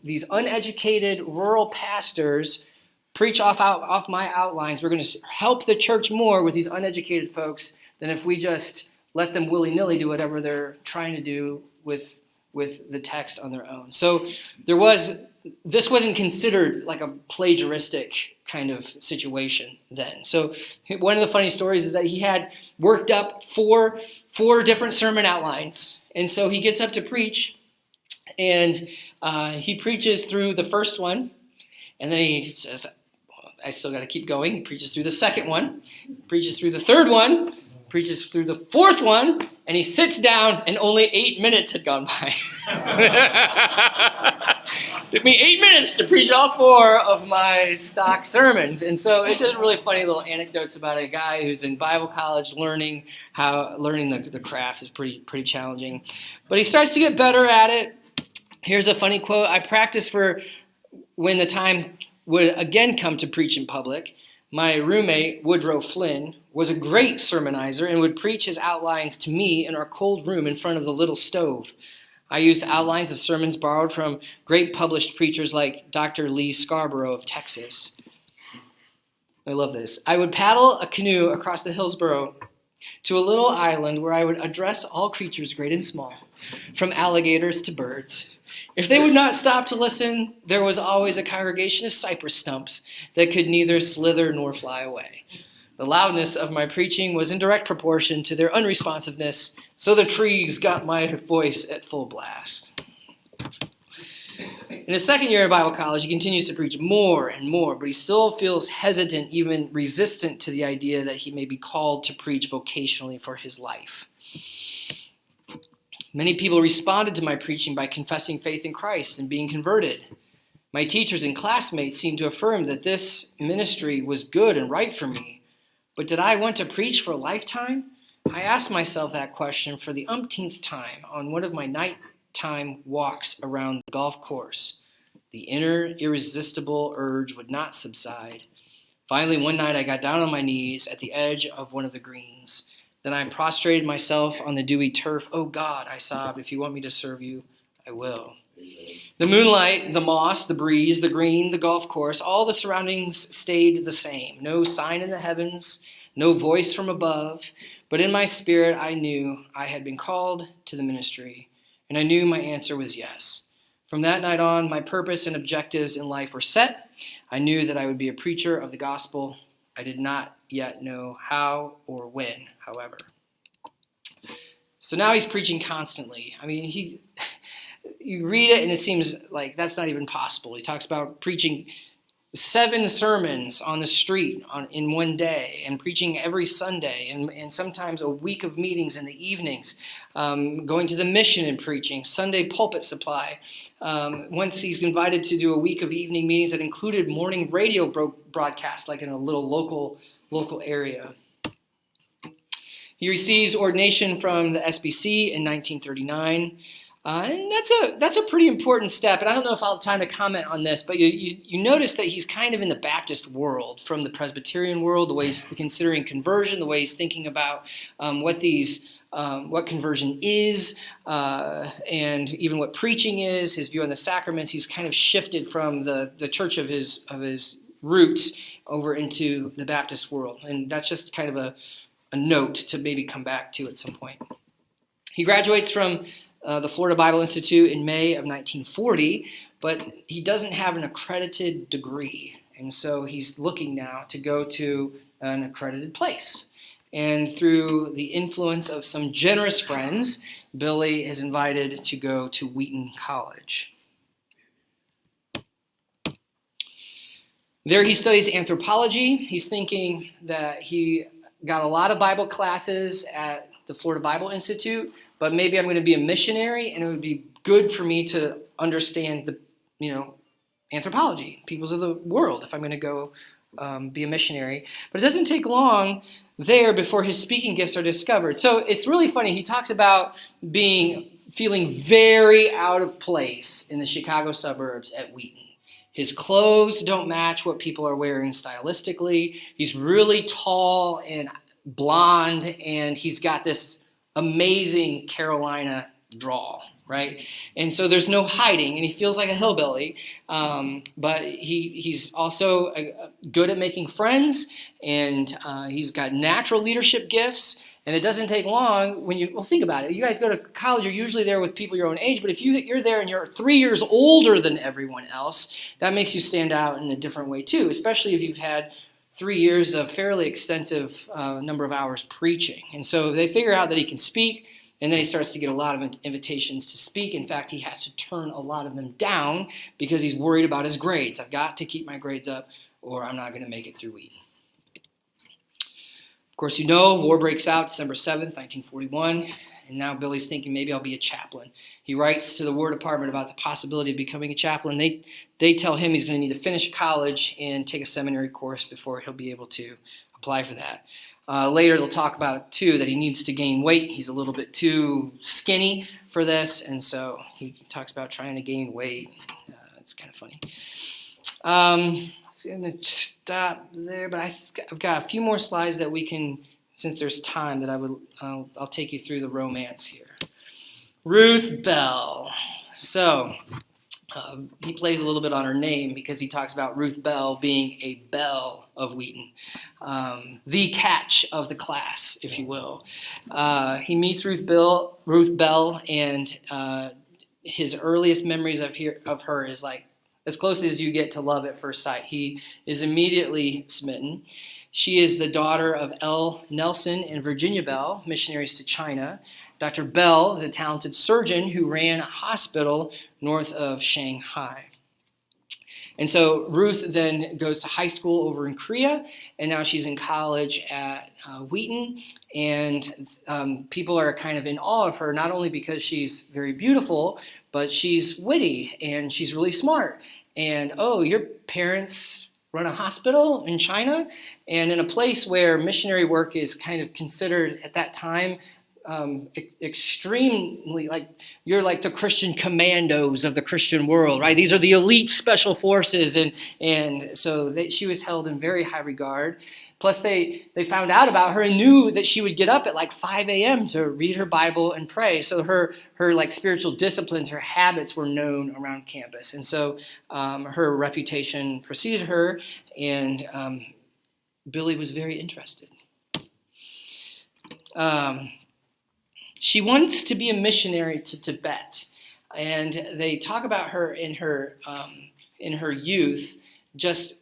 these uneducated rural pastors preach off my outlines, we're going to help the church more with these uneducated folks than if we just let them willy-nilly do whatever they're trying to do with the text on their own. So this wasn't considered like a plagiaristic kind of situation then. So one of the funny stories is that he had worked up four different sermon outlines. And so he gets up to preach, and he preaches through the first one, and then he says, I still got to keep going. He preaches through the second one, preaches through the third one, preaches through the fourth one, and he sits down, and only 8 minutes had gone by. Took me 8 minutes to preach all 4 of my stock sermons. And so it's just really funny little anecdotes about a guy who's in Bible college learning the craft is pretty challenging. But he starts to get better at it. Here's a funny quote. I practiced for when the time would again come to preach in public. My roommate, Woodrow Flynn, was a great sermonizer and would preach his outlines to me in our cold room in front of the little stove. I used outlines of sermons borrowed from great published preachers like Dr. Lee Scarborough of Texas. I love this. I would paddle a canoe across the Hillsborough to a little island where I would address all creatures great and small, from alligators to birds. If they would not stop to listen, there was always a congregation of cypress stumps that could neither slither nor fly away. The loudness of my preaching was in direct proportion to their unresponsiveness, so the trees got my voice at full blast. In his second year of Bible college, he continues to preach more and more, but he still feels hesitant, even resistant to the idea that he may be called to preach vocationally for his life. Many people responded to my preaching by confessing faith in Christ and being converted. My teachers and classmates seemed to affirm that this ministry was good and right for me. But did I want to preach for a lifetime? I asked myself that question for the umpteenth time on one of my nighttime walks around the golf course. The inner, irresistible urge would not subside. Finally, one night I got down on my knees at the edge of one of the greens. Then I prostrated myself on the dewy turf. "Oh God," I sobbed, "if you want me to serve you, I will." The moonlight, the moss, the breeze, the green, the golf course, all the surroundings stayed the same. No sign in the heavens, no voice from above. But in my spirit, I knew I had been called to the ministry, and I knew my answer was yes. From that night on, my purpose and objectives in life were set. I knew that I would be a preacher of the gospel. I did not yet know how or when, however. So now he's preaching constantly. I mean, you read it and it seems like that's not even possible. He talks about preaching 7 sermons on the street in one day, and preaching every Sunday, and sometimes a week of meetings in the evenings, going to the mission and preaching, Sunday pulpit supply. Once he's invited to do a week of evening meetings that included morning radio broadcasts, like in a little local area. He receives ordination from the SBC in 1939. And that's a pretty important step. And I don't know if I'll have time to comment on this, but you notice that he's kind of in the Baptist world from the Presbyterian world, the way he's considering conversion, the way he's thinking about what conversion is, and even what preaching is, his view on the sacraments. He's kind of shifted from the church of his roots over into the Baptist world. And that's just kind of a note to maybe come back to at some point. He graduates from the Florida Bible Institute in May of 1940, but he doesn't have an accredited degree. And so he's looking now to go to an accredited place. And through the influence of some generous friends, Billy is invited to go to Wheaton College. There he studies anthropology. He's thinking that he got a lot of Bible classes at the Florida Bible Institute, but maybe I'm going to be a missionary, and it would be good for me to understand anthropology, peoples of the world, if I'm going to go be a missionary. But it doesn't take long there before his speaking gifts are discovered. So it's really funny. He talks about feeling very out of place in the Chicago suburbs at Wheaton. His clothes don't match what people are wearing stylistically. He's really tall and blonde, and he's got this amazing Carolina drawl, right? And so there's no hiding, and he feels like a hillbilly, but he's also good at making friends, and he's got natural leadership gifts. And it doesn't take long think about it. You guys go to college, you're usually there with people your own age, but if you're there and you're 3 years older than everyone else, that makes you stand out in a different way too, especially if you've had 3 years of fairly extensive number of hours preaching. And so they figure out that he can speak, and then he starts to get a lot of invitations to speak. In fact, he has to turn a lot of them down because he's worried about his grades. I've got to keep my grades up, or I'm not going to make it through Wheaton. Of course, war breaks out December 7th, 1941, and now Billy's thinking maybe I'll be a chaplain. He writes to the War Department about the possibility of becoming a chaplain. They tell him he's going to need to finish college and take a seminary course before he'll be able to apply for that. Later, they'll talk about, too, that he needs to gain weight. He's a little bit too skinny for this, and so he talks about trying to gain weight. It's kind of funny. I was going to stop there, but I've got a few more slides that we can, since there's time, that I'll take you through the romance here. Ruth Bell. So he plays a little bit on her name because he talks about Ruth Bell being a belle of Wheaton, the catch of the class, if you will. He meets Ruth Bell, and his earliest memories of her is like as close as you get to love at first sight. He is immediately smitten. She is the daughter of L. Nelson and Virginia Bell, missionaries to China. Dr. Bell is a talented surgeon who ran a hospital north of Shanghai. And so Ruth then goes to high school over in Korea, and now she's in college at Wheaton. And people are kind of in awe of her, not only because she's very beautiful, but she's witty and she's really smart. And, oh, your parents run a hospital in China? And in a place where missionary work is kind of considered at that time extremely, like, you're like the Christian commandos of the Christian world, right? These are the elite special forces, and so she was held in very high regard. Plus, they found out about her and knew that she would get up at like 5 a.m. to read her Bible and pray. So her like spiritual disciplines, her habits were known around campus, and so her reputation preceded her, and Billy was very interested. She wants to be a missionary to Tibet, and they talk about her in her youth, just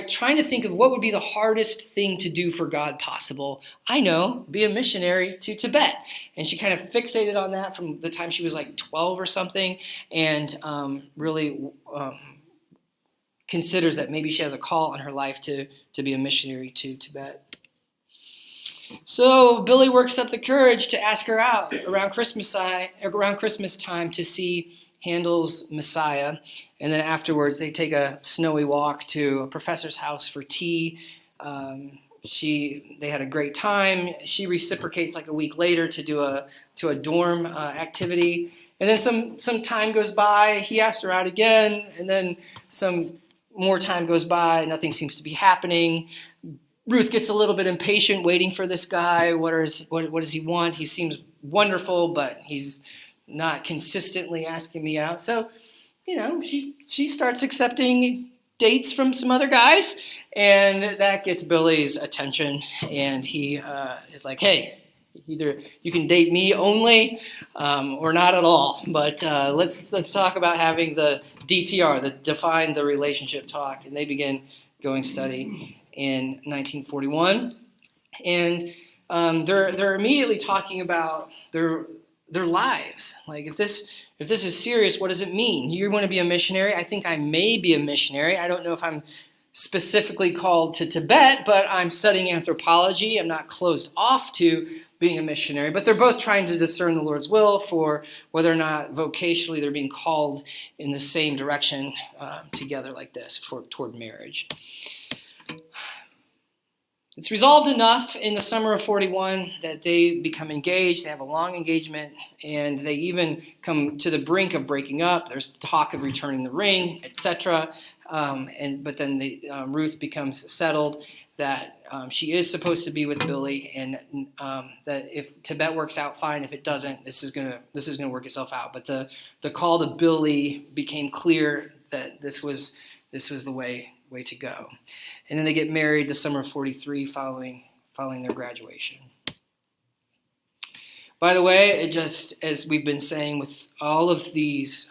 trying to think of what would be the hardest thing to do for God possible. I know, be a missionary to Tibet. And she kind of fixated on that from the time she was like 12 or something, and really considers that maybe she has a call on her life to be a missionary to Tibet. So Billy works up the courage to ask her out around Christmas time to see Handel's Messiah, and then afterwards they take a snowy walk to a professor's house for tea. They had a great time. She reciprocates like a week later to do a dorm activity, and then some time goes by. He asks her out again, and then some more time goes by. Nothing seems to be happening. Ruth gets a little bit impatient waiting for this guy. What does he want? He seems wonderful, but he's not consistently asking me out. So, she starts accepting dates from some other guys, and that gets Billy's attention. And he is like, hey, either you can date me only or not at all. But let's talk about having the DTR, the define the relationship talk. And they begin going steady in 1941, and they're immediately talking about their lives. Like, if this is serious, what does it mean? You want to be a missionary? I think I may be a missionary. I don't know if I'm specifically called to Tibet, but I'm studying anthropology. I'm not closed off to being a missionary, but they're both trying to discern the Lord's will for whether or not vocationally they're being called in the same direction together like this toward marriage. It's resolved enough in the summer of 41 that they become engaged. They have a long engagement, and they even come to the brink of breaking up. There's talk of returning the ring, etc. But then Ruth becomes settled that she is supposed to be with Billy, and that if Tibet works out, fine. If it doesn't, this is gonna work itself out. But the call to Billy became clear that this was the way to go. And then they get married the summer of 43 following their graduation. By the way, it just, as we've been saying with all of these,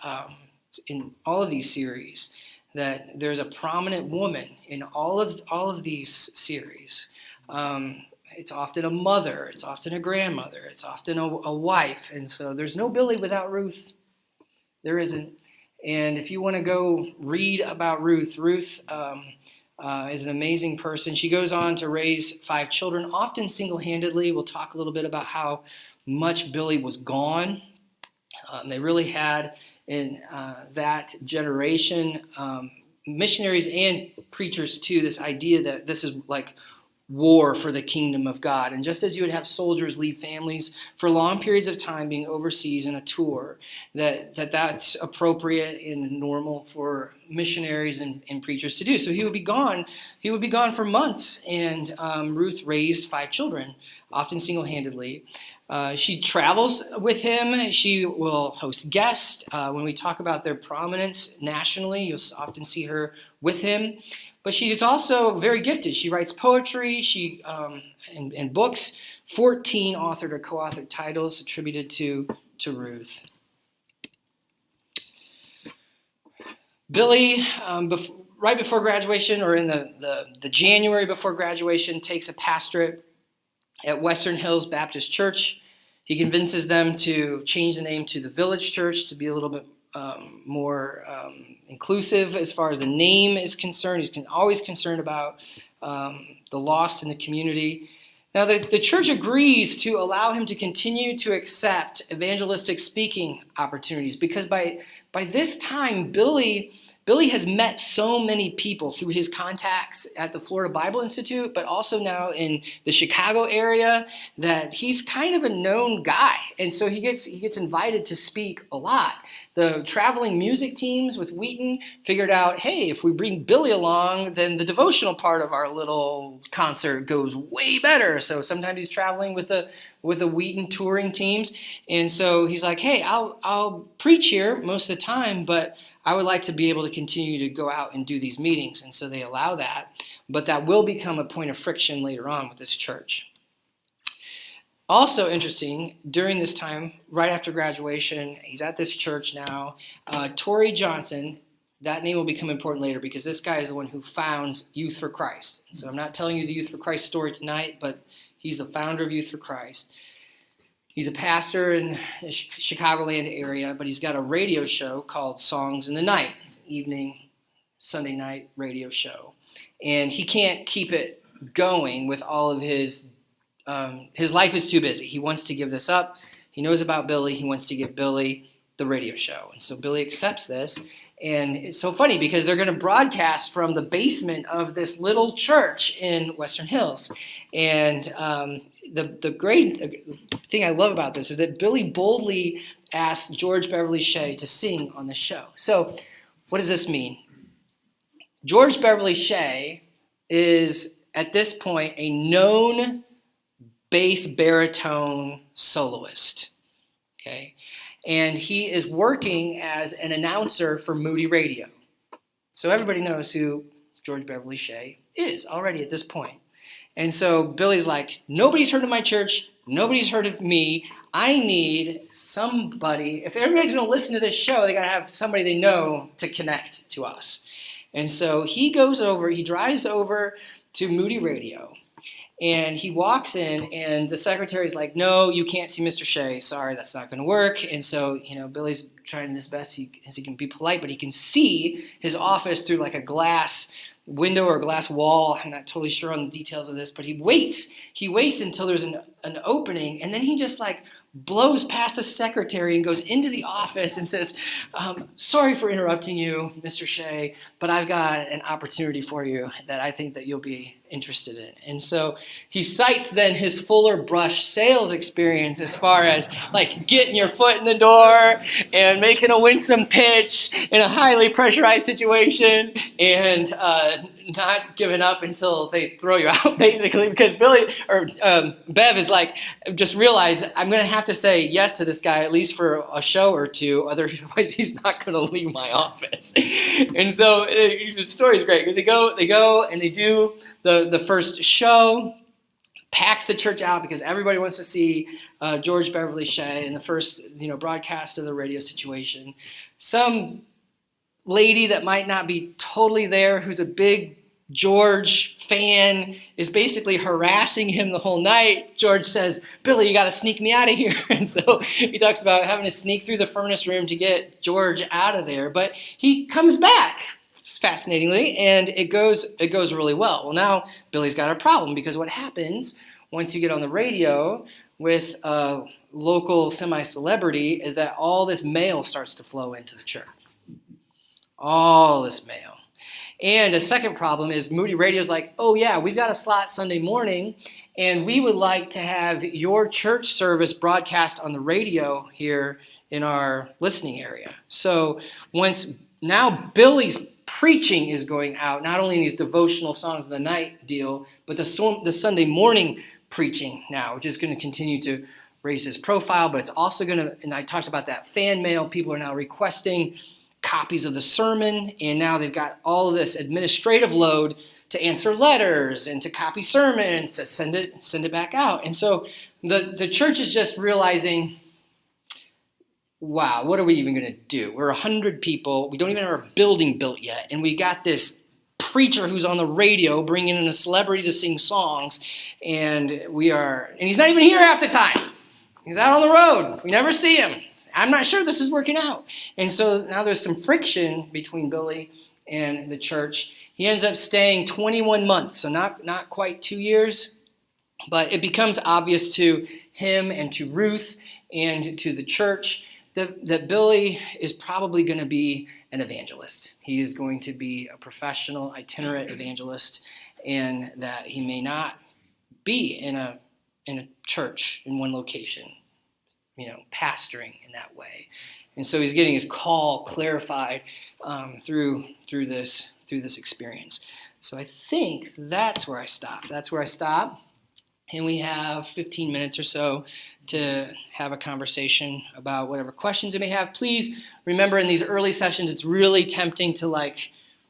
in all of these series, that there's a prominent woman in all of these series. It's often a mother, it's often a grandmother, it's often a wife, and so there's no Billy without Ruth. There isn't. And if you want to go read about Ruth is an amazing person. She goes on to raise 5 children, often single-handedly. We'll talk a little bit about how much Billy was gone. They really had, in that generation, missionaries and preachers too, this idea that this is like war for the kingdom of God. And just as you would have soldiers leave families for long periods of time being overseas in a tour, that's appropriate and normal for missionaries and preachers to do. So he would be gone. He would be gone for months. And Ruth raised 5 children, often single-handedly. She travels with him. She will host guests. When we talk about their prominence nationally, you'll often see her with him. But she is also very gifted. She writes poetry, and books. 14 authored or co-authored titles attributed to Ruth. Billy, right before graduation, or in the January before graduation, takes a pastorate at Western Hills Baptist Church. He convinces them to change the name to the Village Church to be a little bit more inclusive as far as the name is concerned. He's always concerned about the lost in the community. Now, the church agrees to allow him to continue to accept evangelistic speaking opportunities because by this time, Billy has met so many people through his contacts at the Florida Bible Institute, but also now in the Chicago area, that he's kind of a known guy. And so he gets invited to speak a lot. The traveling music teams with Wheaton figured out, hey, if we bring Billy along, then the devotional part of our little concert goes way better. So sometimes he's traveling with the Wheaton touring teams. And so he's like, hey, I'll preach here most of the time, but I would like to be able to continue to go out and do these meetings. And so they allow that. But that will become a point of friction later on with this church. Also interesting, during this time, right after graduation, he's at this church now. Torrey Johnson, that name will become important later because this guy is the one who founds Youth for Christ. So I'm not telling you the Youth for Christ story tonight, but he's the founder of Youth for Christ. He's a pastor in the Chicagoland area, but he's got a radio show called Songs in the Night. It's an evening, Sunday night radio show. And he can't keep it going with all of his life is too busy. He wants to give this up. He knows about Billy. He wants to give Billy the radio show. And so Billy accepts this. And it's so funny because they're going to broadcast from the basement of this little church in Western Hills. And the great thing I love about this is that Billy boldly asked George Beverly Shea to sing on the show. So what does this mean? George Beverly Shea is, at this point, a known bass baritone soloist. Okay? And he is working as an announcer for Moody Radio. So everybody knows who George Beverly Shea is already at this point. And so Billy's like, nobody's heard of my church. Nobody's heard of me. I need somebody. If everybody's going to listen to this show, they got to have somebody they know to connect to us. And so he drives over to Moody Radio. And he walks in, and the secretary's like, no, you can't see Mr. Shea. Sorry, that's not going to work. And so, Billy's trying his best as he can be polite, but he can see his office through like a glass window or a glass wall. I'm not totally sure on the details of this, but he waits. He waits until there's an opening, and then he just like blows past the secretary and goes into the office and says, sorry for interrupting you, Mr. Shea, but I've got an opportunity for you that I think that you'll be interested in. And so he cites then his Fuller Brush sales experience as far as like getting your foot in the door and making a winsome pitch in a highly pressurized situation and not giving up until they throw you out, basically, because Bev is like, just realize I'm going to have to say yes to this guy at least for a show or two, otherwise he's not going to leave my office. And so the story is great because they go and they do the first show, packs the church out because everybody wants to see George Beverly Shea in the first broadcast of the radio situation. Some lady that might not be totally there, who's a big George fan, is basically harassing him the whole night. George says, Billy, you got to sneak me out of here. And so he talks about having to sneak through the furnace room to get George out of there. But he comes back, fascinatingly, and it goes really well. Well, now Billy's got a problem because what happens once you get on the radio with a local semi-celebrity is that all this mail starts to flow into the church. All this mail. And a second problem is Moody Radio's like, oh yeah, we've got a slot Sunday morning, and we would like to have your church service broadcast on the radio here in our listening area. So once now Billy's preaching is going out, not only in these devotional songs of the night deal, but the Sunday morning preaching now, which is going to continue to raise his profile, but it's also going to, and I talked about that fan mail, people are now requesting copies of the sermon, and now they've got all of this administrative load to answer letters and to copy sermons, to send it back out. And so the church is just realizing, wow, what are we even going to do? We're 100 people. We don't even have our building built yet. And we got this preacher who's on the radio bringing in a celebrity to sing songs. And he's not even here half the time. He's out on the road. We never see him. I'm not sure this is working out. And so now there's some friction between Billy and the church. He ends up staying 21 months, so not quite 2 years. But it becomes obvious to him and to Ruth and to the church that Billy is probably going to be an evangelist. He is going to be a professional itinerant evangelist, and that he may not be in a church in one location, pastoring in that way. And so he's getting his call clarified through this experience. So I think that's where I stop. And we have 15 minutes or so to have a conversation about whatever questions you may have. Please remember, in these early sessions, it's really tempting to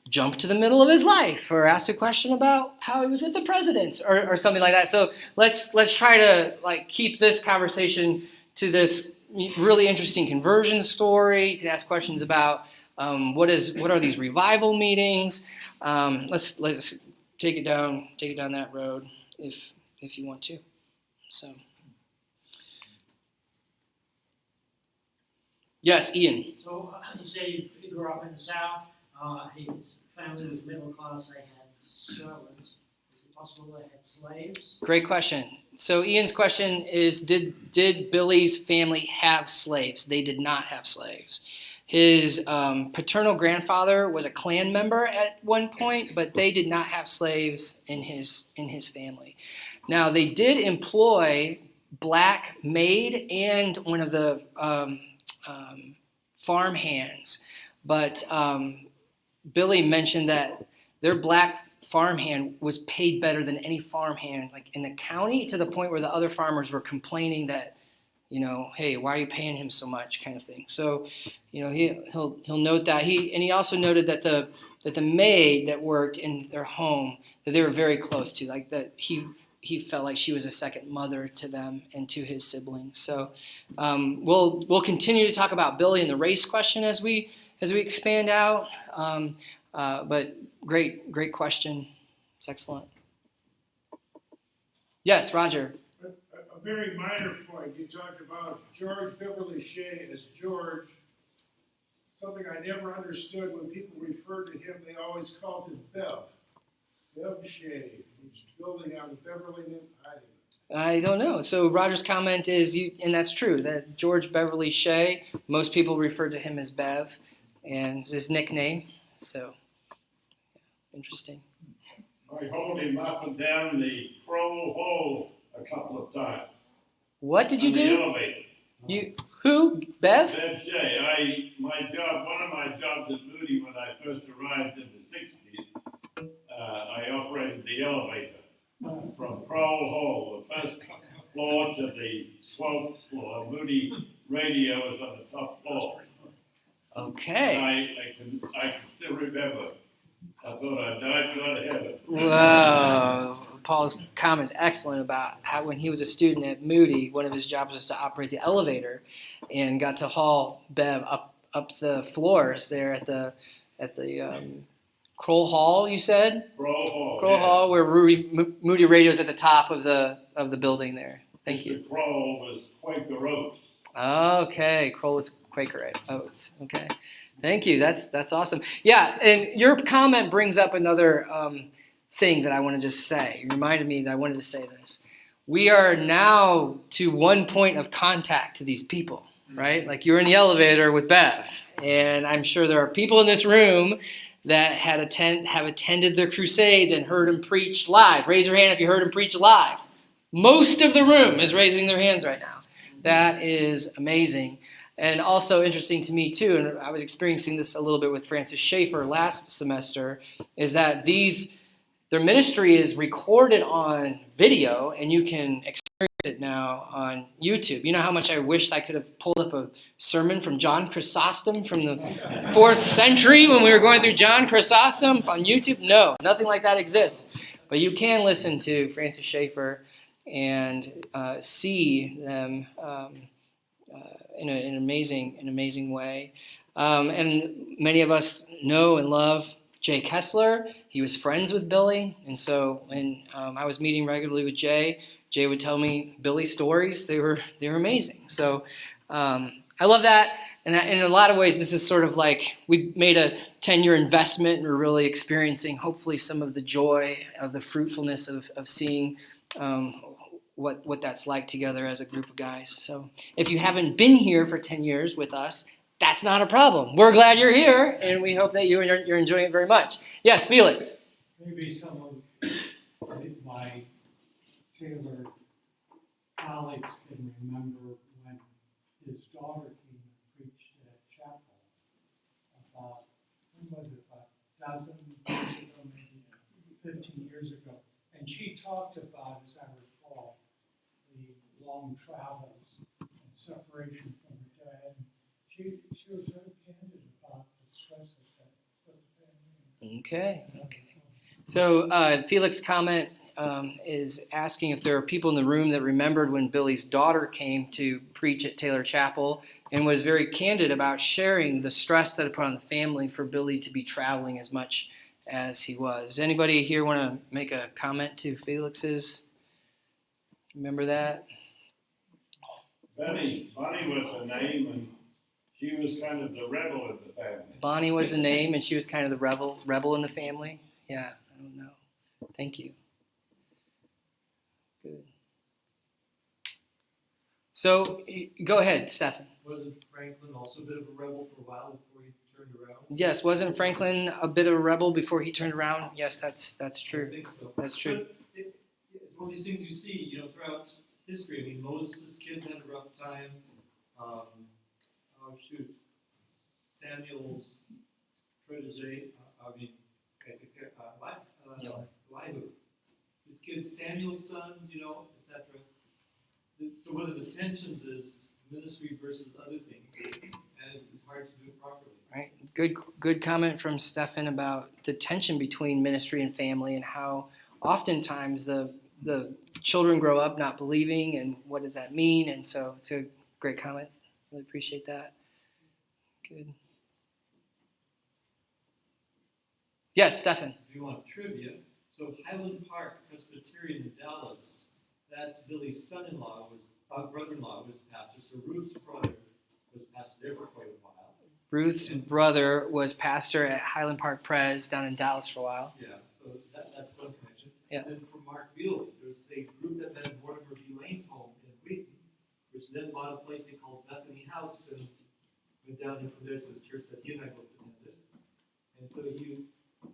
jump to the middle of his life or ask a question about how he was with the president or something like that. So let's try to keep this conversation to this really interesting conversion story. You can ask questions about what are these revival meetings. Let's take it down that road if you want to. So, yes, Ian. So you say he grew up in the South. His family was middle class. They had servants. Is it possible they had slaves? Great question. So Ian's question is, did Billy's family have slaves? They did not have slaves. His paternal grandfather was a Klan member at one point, but they did not have slaves in his family. Now, they did employ black maid and one of the farm hands, but Billy mentioned that their black farmhand was paid better than any farmhand in the county, to the point where the other farmers were complaining that, hey, why are you paying him so much, kind of thing. So, he'll note that. He also noted that the maid that worked in their home, that they were very close to, that he felt like she was a second mother to them and to his siblings. So we'll continue to talk about Billy and the race question as we expand out. But great question. It's excellent. Yes, Roger. A very minor point. You talked about George Beverly Shea as George. Something I never understood: when people referred to him, they always called him Bev. Bev Shea. Who's building out of Beverly? I don't know. So Roger's comment is, and that's true, that George Beverly Shea, most people refer to him as Bev, and it's his nickname. So, interesting. I hauled him up and down the Kroll Hall a couple of times. What did you on the do? Elevator. Who? Bev? Bev Shea. One of my jobs at Moody when I first arrived in the 60s, I operated the elevator from Kroll Hall, the first floor, to the 12th floor. Moody Radio was on the top floor. Okay. I can still remember. I thought I died going to heaven. Whoa. Paul's comment's excellent about how when he was a student at Moody, one of his jobs was to operate the elevator, and got to haul Bev up the floors there at the Kroll Hall. You said Kroll Hall, where Moody Radio's at the top of the building there. Thank you. Kroll was Quaker Oats. Okay, Kroll is Quaker Oats. Okay, thank you. That's awesome. Yeah, and your comment brings up another thing that I want to just say. You reminded me that I wanted to say this. We are now to one point of contact to these people, right? Like, you're in the elevator with Bev, and I'm sure there are people in this room that have attended the crusades and heard him preach live? Raise your hand if you heard him preach live. Most of the room is raising their hands right now. That is amazing. And also interesting to me too, and I was experiencing this a little bit with Francis Schaeffer last semester, is that their ministry is recorded on video, and you can experience it now on YouTube. You know how much I wished I could have pulled up a sermon from John Chrysostom from the 4th century when we were going through John Chrysostom on YouTube? No, nothing like that exists. But you can listen to Francis Schaeffer and see them in an amazing way. And many of us know and love Jay Kessler. He was friends with Billy, and so when I was meeting regularly with Jay would tell me Billy stories. They were amazing. So I love that. And in a lot of ways, this is sort of like we made a 10-year investment, and we're really experiencing hopefully some of the joy of the fruitfulness of seeing what that's like together as a group of guys. So if you haven't been here for 10 years with us, that's not a problem. We're glad you're here, and we hope that you're enjoying it very much. Yes, Felix. Maybe some of my Taylor colleagues can remember when his daughter came and preached at chapel about, when was it, about a dozen years ago, maybe 15 years ago. And she talked about, as I recall, the long travels and separation from her dad. She was very candid about the stresses that put the family in. Okay. So Felix's comment is asking if there are people in the room that remembered when Billy's daughter came to preach at Taylor Chapel and was very candid about sharing the stress that it put on the family for Billy to be traveling as much as he was. Does anybody here want to make a comment to Felix's? Remember that? Bonnie was her name, and she was kind of the rebel of the family. Bonnie was the name, and she was kind of the rebel in the family. Yeah, I don't know. Thank you. Good. So go ahead, Stefan. Wasn't Franklin also a bit of a rebel for a while before he turned around? Yes, wasn't Franklin a bit of a rebel before he turned around? Yes, that's true. I think so. That's true. But it's one of these things you see, throughout history. I mean, Moses' kids had a rough time. Samuel's protege, Elihu. His kids, Samuel's sons, etc. So one of the tensions is ministry versus other things, and it's hard to do it properly. Right. Good comment from Stefan about the tension between ministry and family, and how oftentimes the children grow up not believing, and what does that mean? And so it's a great comment. Really appreciate that. Good. Yes, Stefan. If you want trivia, so Highland Park Presbyterian in Dallas, that's Billy's son-in-law, brother-in-law was pastor. So Ruth's brother was pastor there for quite a while. Ruth's brother was pastor at Highland Park Pres down in Dallas for a while. Yeah, so that's one connection. Yeah. And then for Mark Beal, there's a group that met at Mortimer B. Lane's home in Wheaton, which then bought a place they called Bethany House and went down there from there to the church that he and I both attended. And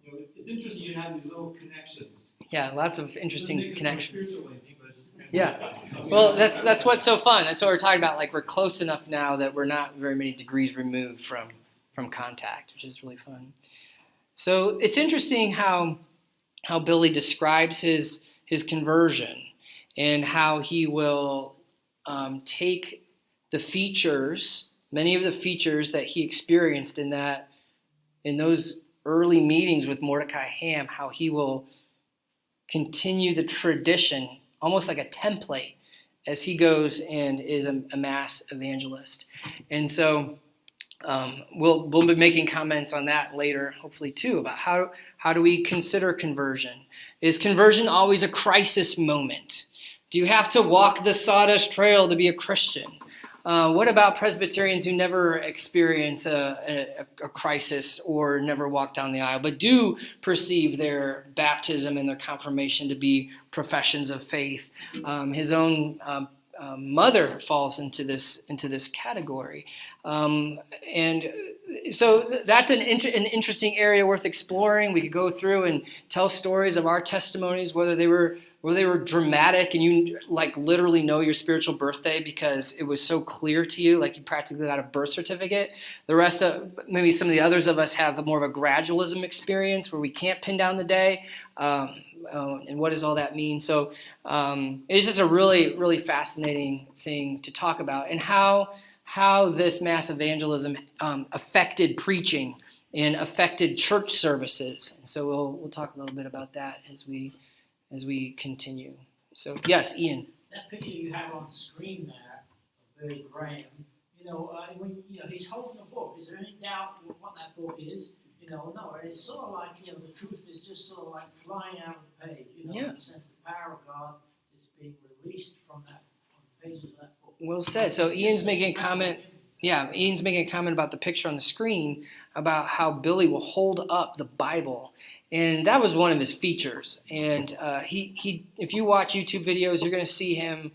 so it's interesting you have these little connections. Yeah, lots of interesting connections. Yeah. Well, that's what's so fun. That's what we're talking about. Like, we're close enough now that we're not very many degrees removed from contact, which is really fun. So it's interesting how Billy describes his conversion, and how he will take the features, many of the features that he experienced in those early meetings with Mordecai Ham, how he will continue the tradition, almost like a template, as he goes and is a mass evangelist. And so we'll be making comments on that later, hopefully too, about how do we consider conversion? Is conversion always a crisis moment? Do you have to walk the sawdust trail to be a Christian? What about Presbyterians who never experience a crisis or never walk down the aisle, but do perceive their baptism and their confirmation to be professions of faith? His own mother falls into this category, and that's an interesting area worth exploring. We could go through and tell stories of our testimonies, whether they were dramatic and you like literally know your spiritual birthday because it was so clear to you, like you practically got a birth certificate. The rest of maybe some of the others of us have more of a gradualism experience where we can't pin down the day. And what does all that mean? So it's just a really, really fascinating thing to talk about, and how this mass evangelism affected preaching and affected church services. And so we'll talk a little bit about that as we continue. So yes, Ian. That picture you have on the screen there of Billy Graham, when he's holding a book. Is there any doubt what that book is? No. It's sort of like the truth is just sort of like flying out of the page. In the sense the power of God is being released from the pages of that book. Well said. So Ian's making a comment. Yeah, Ian's making a comment about the picture on the screen about how Billy will hold up the Bible, and that was one of his features. And he if you watch YouTube videos, you're going to see him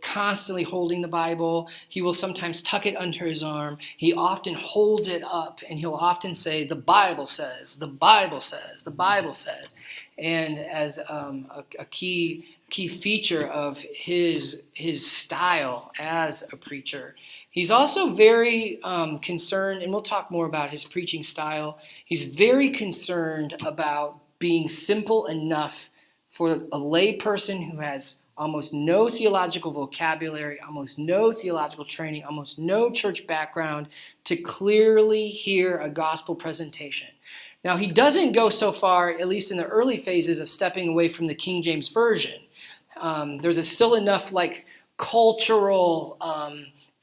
constantly holding the Bible. He will sometimes tuck it under his arm. He often holds it up, and he'll often say, "The Bible says, the Bible says, the Bible says," and as a key feature of his style as a preacher. He's also very concerned, and we'll talk more about his preaching style. He's very concerned about being simple enough for a lay person who has almost no theological vocabulary, almost no theological training, almost no church background to clearly hear a gospel presentation. Now, he doesn't go so far, at least in the early phases, of stepping away from the King James Version. There's still enough like cultural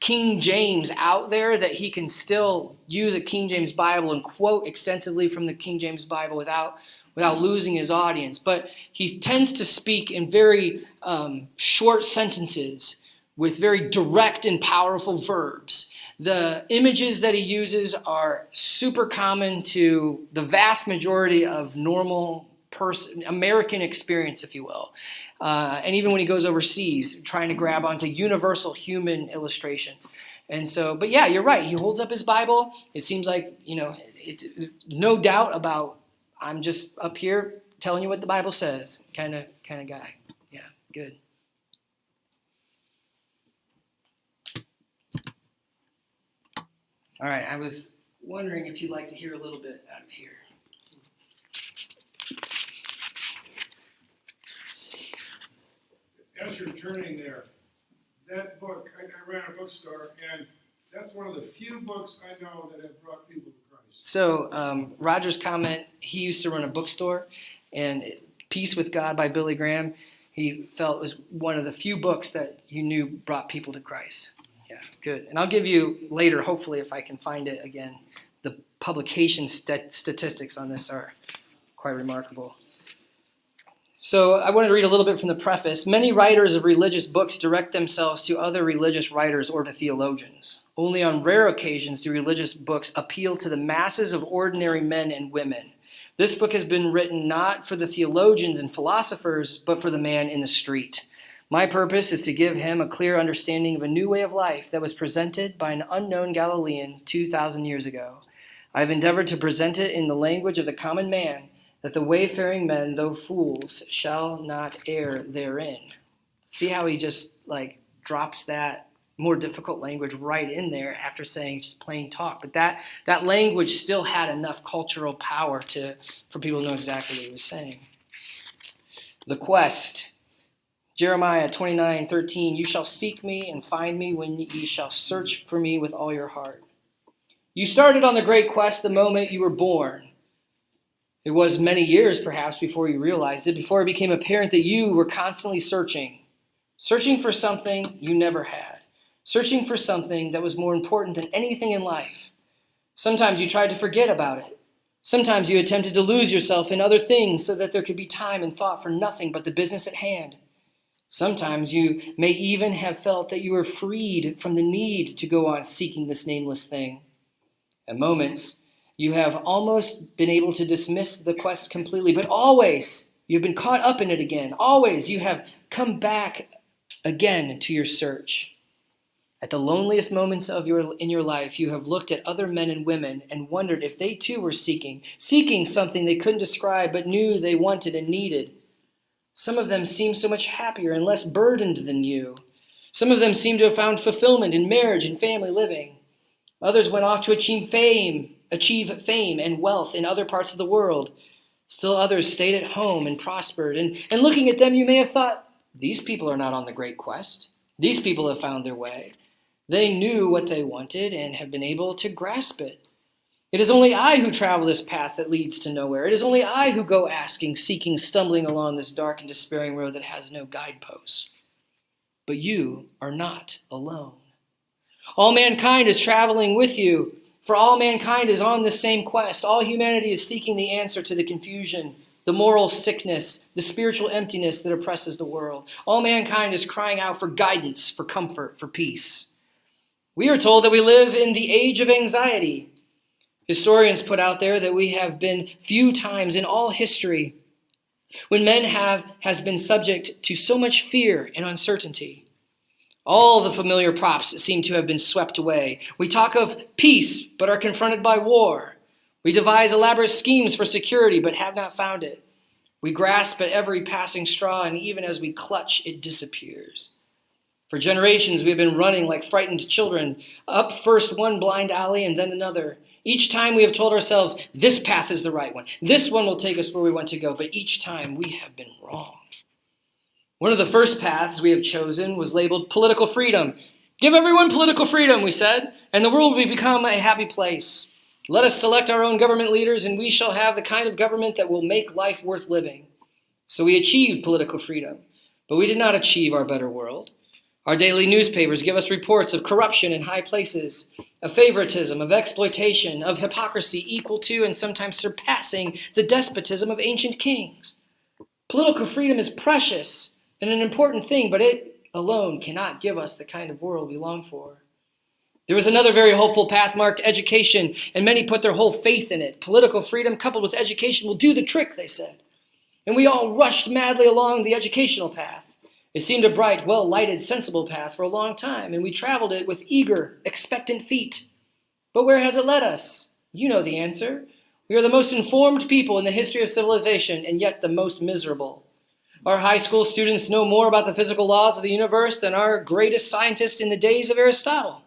King James out there that he can still use a King James Bible and quote extensively from the King James Bible without losing his audience. But he tends to speak in very short sentences with very direct and powerful verbs. The images that he uses are super common to the vast majority of normal American experience, if you will. And even when he goes overseas, trying to grab onto universal human illustrations. And so, but yeah, you're right. He holds up his Bible. It seems like, it's no doubt about, I'm just up here telling you what the Bible says kind of guy. Yeah, good. All right, I was wondering if you'd like to hear a little bit out of here. As you're turning there, that book, I ran a bookstore, and that's one of the few books I know that have brought people to Christ. So Roger's comment, he used to run a bookstore, and Peace with God by Billy Graham, he felt was one of the few books that you knew brought people to Christ. Yeah, good. And I'll give you later, hopefully, if I can find it again, the publication statistics on this are quite remarkable. So I wanted to read a little bit from the preface. Many writers of religious books direct themselves to other religious writers or to theologians. Only on rare occasions do religious books appeal to the masses of ordinary men and women. This book has been written not for the theologians and philosophers, but for the man in the street. My purpose is to give him a clear understanding of a new way of life that was presented by an unknown Galilean 2,000 years ago. I have endeavored to present it in the language of the common man, that the wayfaring men, though fools, shall not err therein. See how he just drops that more difficult language right in there after saying just plain talk. But that language still had enough cultural power for people to know exactly what he was saying. The quest. Jeremiah 29:13, you shall seek me and find me when ye shall search for me with all your heart. You started on the great quest the moment you were born. It was many years, perhaps, before you realized it, before it became apparent that you were constantly searching for something you never had, searching for something that was more important than anything in life. Sometimes you tried to forget about it. Sometimes you attempted to lose yourself in other things so that there could be time and thought for nothing but the business at hand. Sometimes you may even have felt that you were freed from the need to go on seeking this nameless thing. At moments, you have almost been able to dismiss the quest completely, but always you've been caught up in it again. Always you have come back again to your search. At the loneliest moments in your life, you have looked at other men and women and wondered if they too were seeking something they couldn't describe but knew they wanted and needed. Some of them seemed so much happier and less burdened than you. Some of them seemed to have found fulfillment in marriage and family living. Others went off to achieve fame and wealth in other parts of the world. Still others stayed at home and prospered. And looking at them, you may have thought, these people are not on the great quest. These people have found their way. They knew what they wanted and have been able to grasp it. It is only I who travel this path that leads to nowhere. It is only I who go asking, seeking, stumbling along this dark and despairing road that has no guideposts. But you are not alone. All mankind is traveling with you, for all mankind is on the same quest. All humanity is seeking the answer to the confusion, the moral sickness, the spiritual emptiness that oppresses the world. All mankind is crying out for guidance, for comfort, for peace. We are told that we live in the age of anxiety. Historians put out there that we have been few times in all history when men has been subject to so much fear and uncertainty. All the familiar props seem to have been swept away. We talk of peace, but are confronted by war. We devise elaborate schemes for security, but have not found it. We grasp at every passing straw, and even as we clutch, it disappears. For generations, we have been running like frightened children, up first one blind alley and then another. Each time we have told ourselves, this path is the right one. This one will take us where we want to go, but each time we have been wrong. One of the first paths we have chosen was labeled political freedom. Give everyone political freedom, we said, and the world will become a happy place. Let us select our own government leaders, and we shall have the kind of government that will make life worth living. So we achieved political freedom, but we did not achieve our better world. Our daily newspapers give us reports of corruption in high places, of favoritism, of exploitation, of hypocrisy equal to and sometimes surpassing the despotism of ancient kings. Political freedom is precious and an important thing, but it alone cannot give us the kind of world we long for. There was another very hopeful path marked education, and many put their whole faith in it. Political freedom coupled with education will do the trick, they said. And we all rushed madly along the educational path. It seemed a bright, well-lighted, sensible path for a long time, and we traveled it with eager, expectant feet. But where has it led us? You know the answer. We are the most informed people in the history of civilization, and yet the most miserable. Our high school students know more about the physical laws of the universe than our greatest scientists in the days of Aristotle.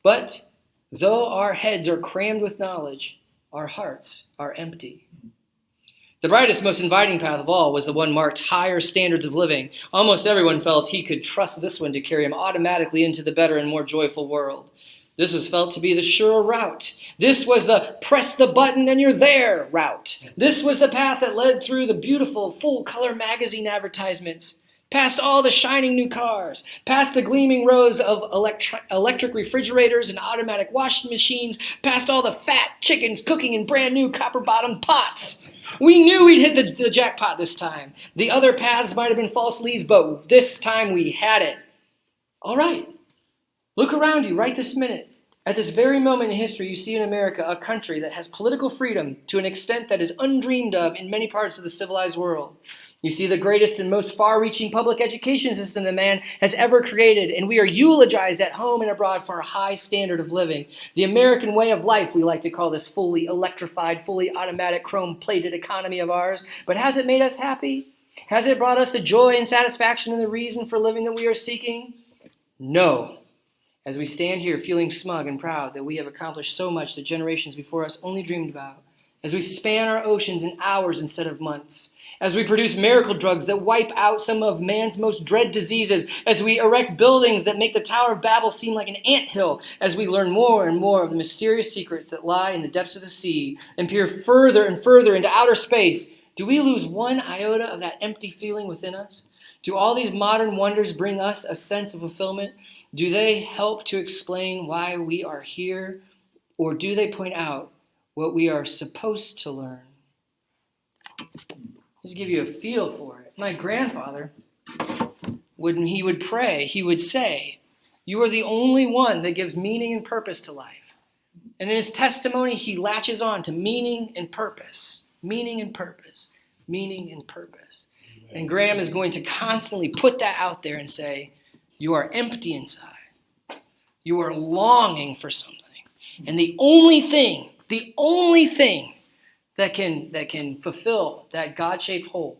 But though our heads are crammed with knowledge, our hearts are empty. The brightest, most inviting path of all was the one marked higher standards of living. Almost everyone felt he could trust this one to carry him automatically into the better and more joyful world. This was felt to be the sure route. This was the press the button and you're there route. This was the path that led through the beautiful full-color magazine advertisements, past all the shining new cars, past the gleaming rows of electric refrigerators and automatic washing machines, past all the fat chickens cooking in brand new copper-bottomed pots. We knew we'd hit the jackpot this time. The other paths might have been false leads, but this time we had it. All right. Look around you right this minute. At this very moment in history, you see in America a country that has political freedom to an extent that is undreamed of in many parts of the civilized world. You see the greatest and most far-reaching public education system that man has ever created, and we are eulogized at home and abroad for our high standard of living. The American way of life, we like to call this fully electrified, fully automatic, chrome-plated economy of ours. But has it made us happy? Has it brought us the joy and satisfaction and the reason for living that we are seeking? No. As we stand here feeling smug and proud that we have accomplished so much that generations before us only dreamed about, as we span our oceans in hours instead of months, as we produce miracle drugs that wipe out some of man's most dread diseases, as we erect buildings that make the Tower of Babel seem like an anthill, as we learn more and more of the mysterious secrets that lie in the depths of the sea and peer further and further into outer space, do we lose one iota of that empty feeling within us? Do all these modern wonders bring us a sense of fulfillment? Do they help to explain why we are here, or do they point out what we are supposed to learn? Just give you a feel for it. My grandfather, when he would pray, he would say, "You are the only one that gives meaning and purpose to life." And in his testimony, he latches on to meaning and purpose, meaning and purpose, meaning and purpose. And Graham is going to constantly put that out there and say, you are empty inside. You are longing for something. And the only thing that can fulfill that God-shaped hole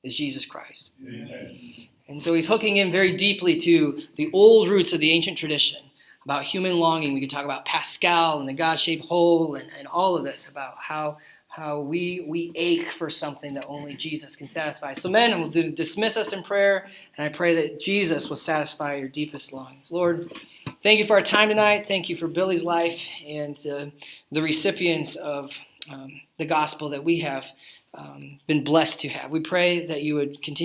is Jesus Christ. Amen. And so he's hooking in very deeply to the old roots of the ancient tradition about human longing. We could talk about Pascal and the God-shaped hole and all of this about how we ache for something that only Jesus can satisfy. So men, I will dismiss us in prayer, and I pray that Jesus will satisfy your deepest longings. Lord, thank you for our time tonight. Thank you for Billy's life and the recipients of the gospel that we have been blessed to have. We pray that you would continue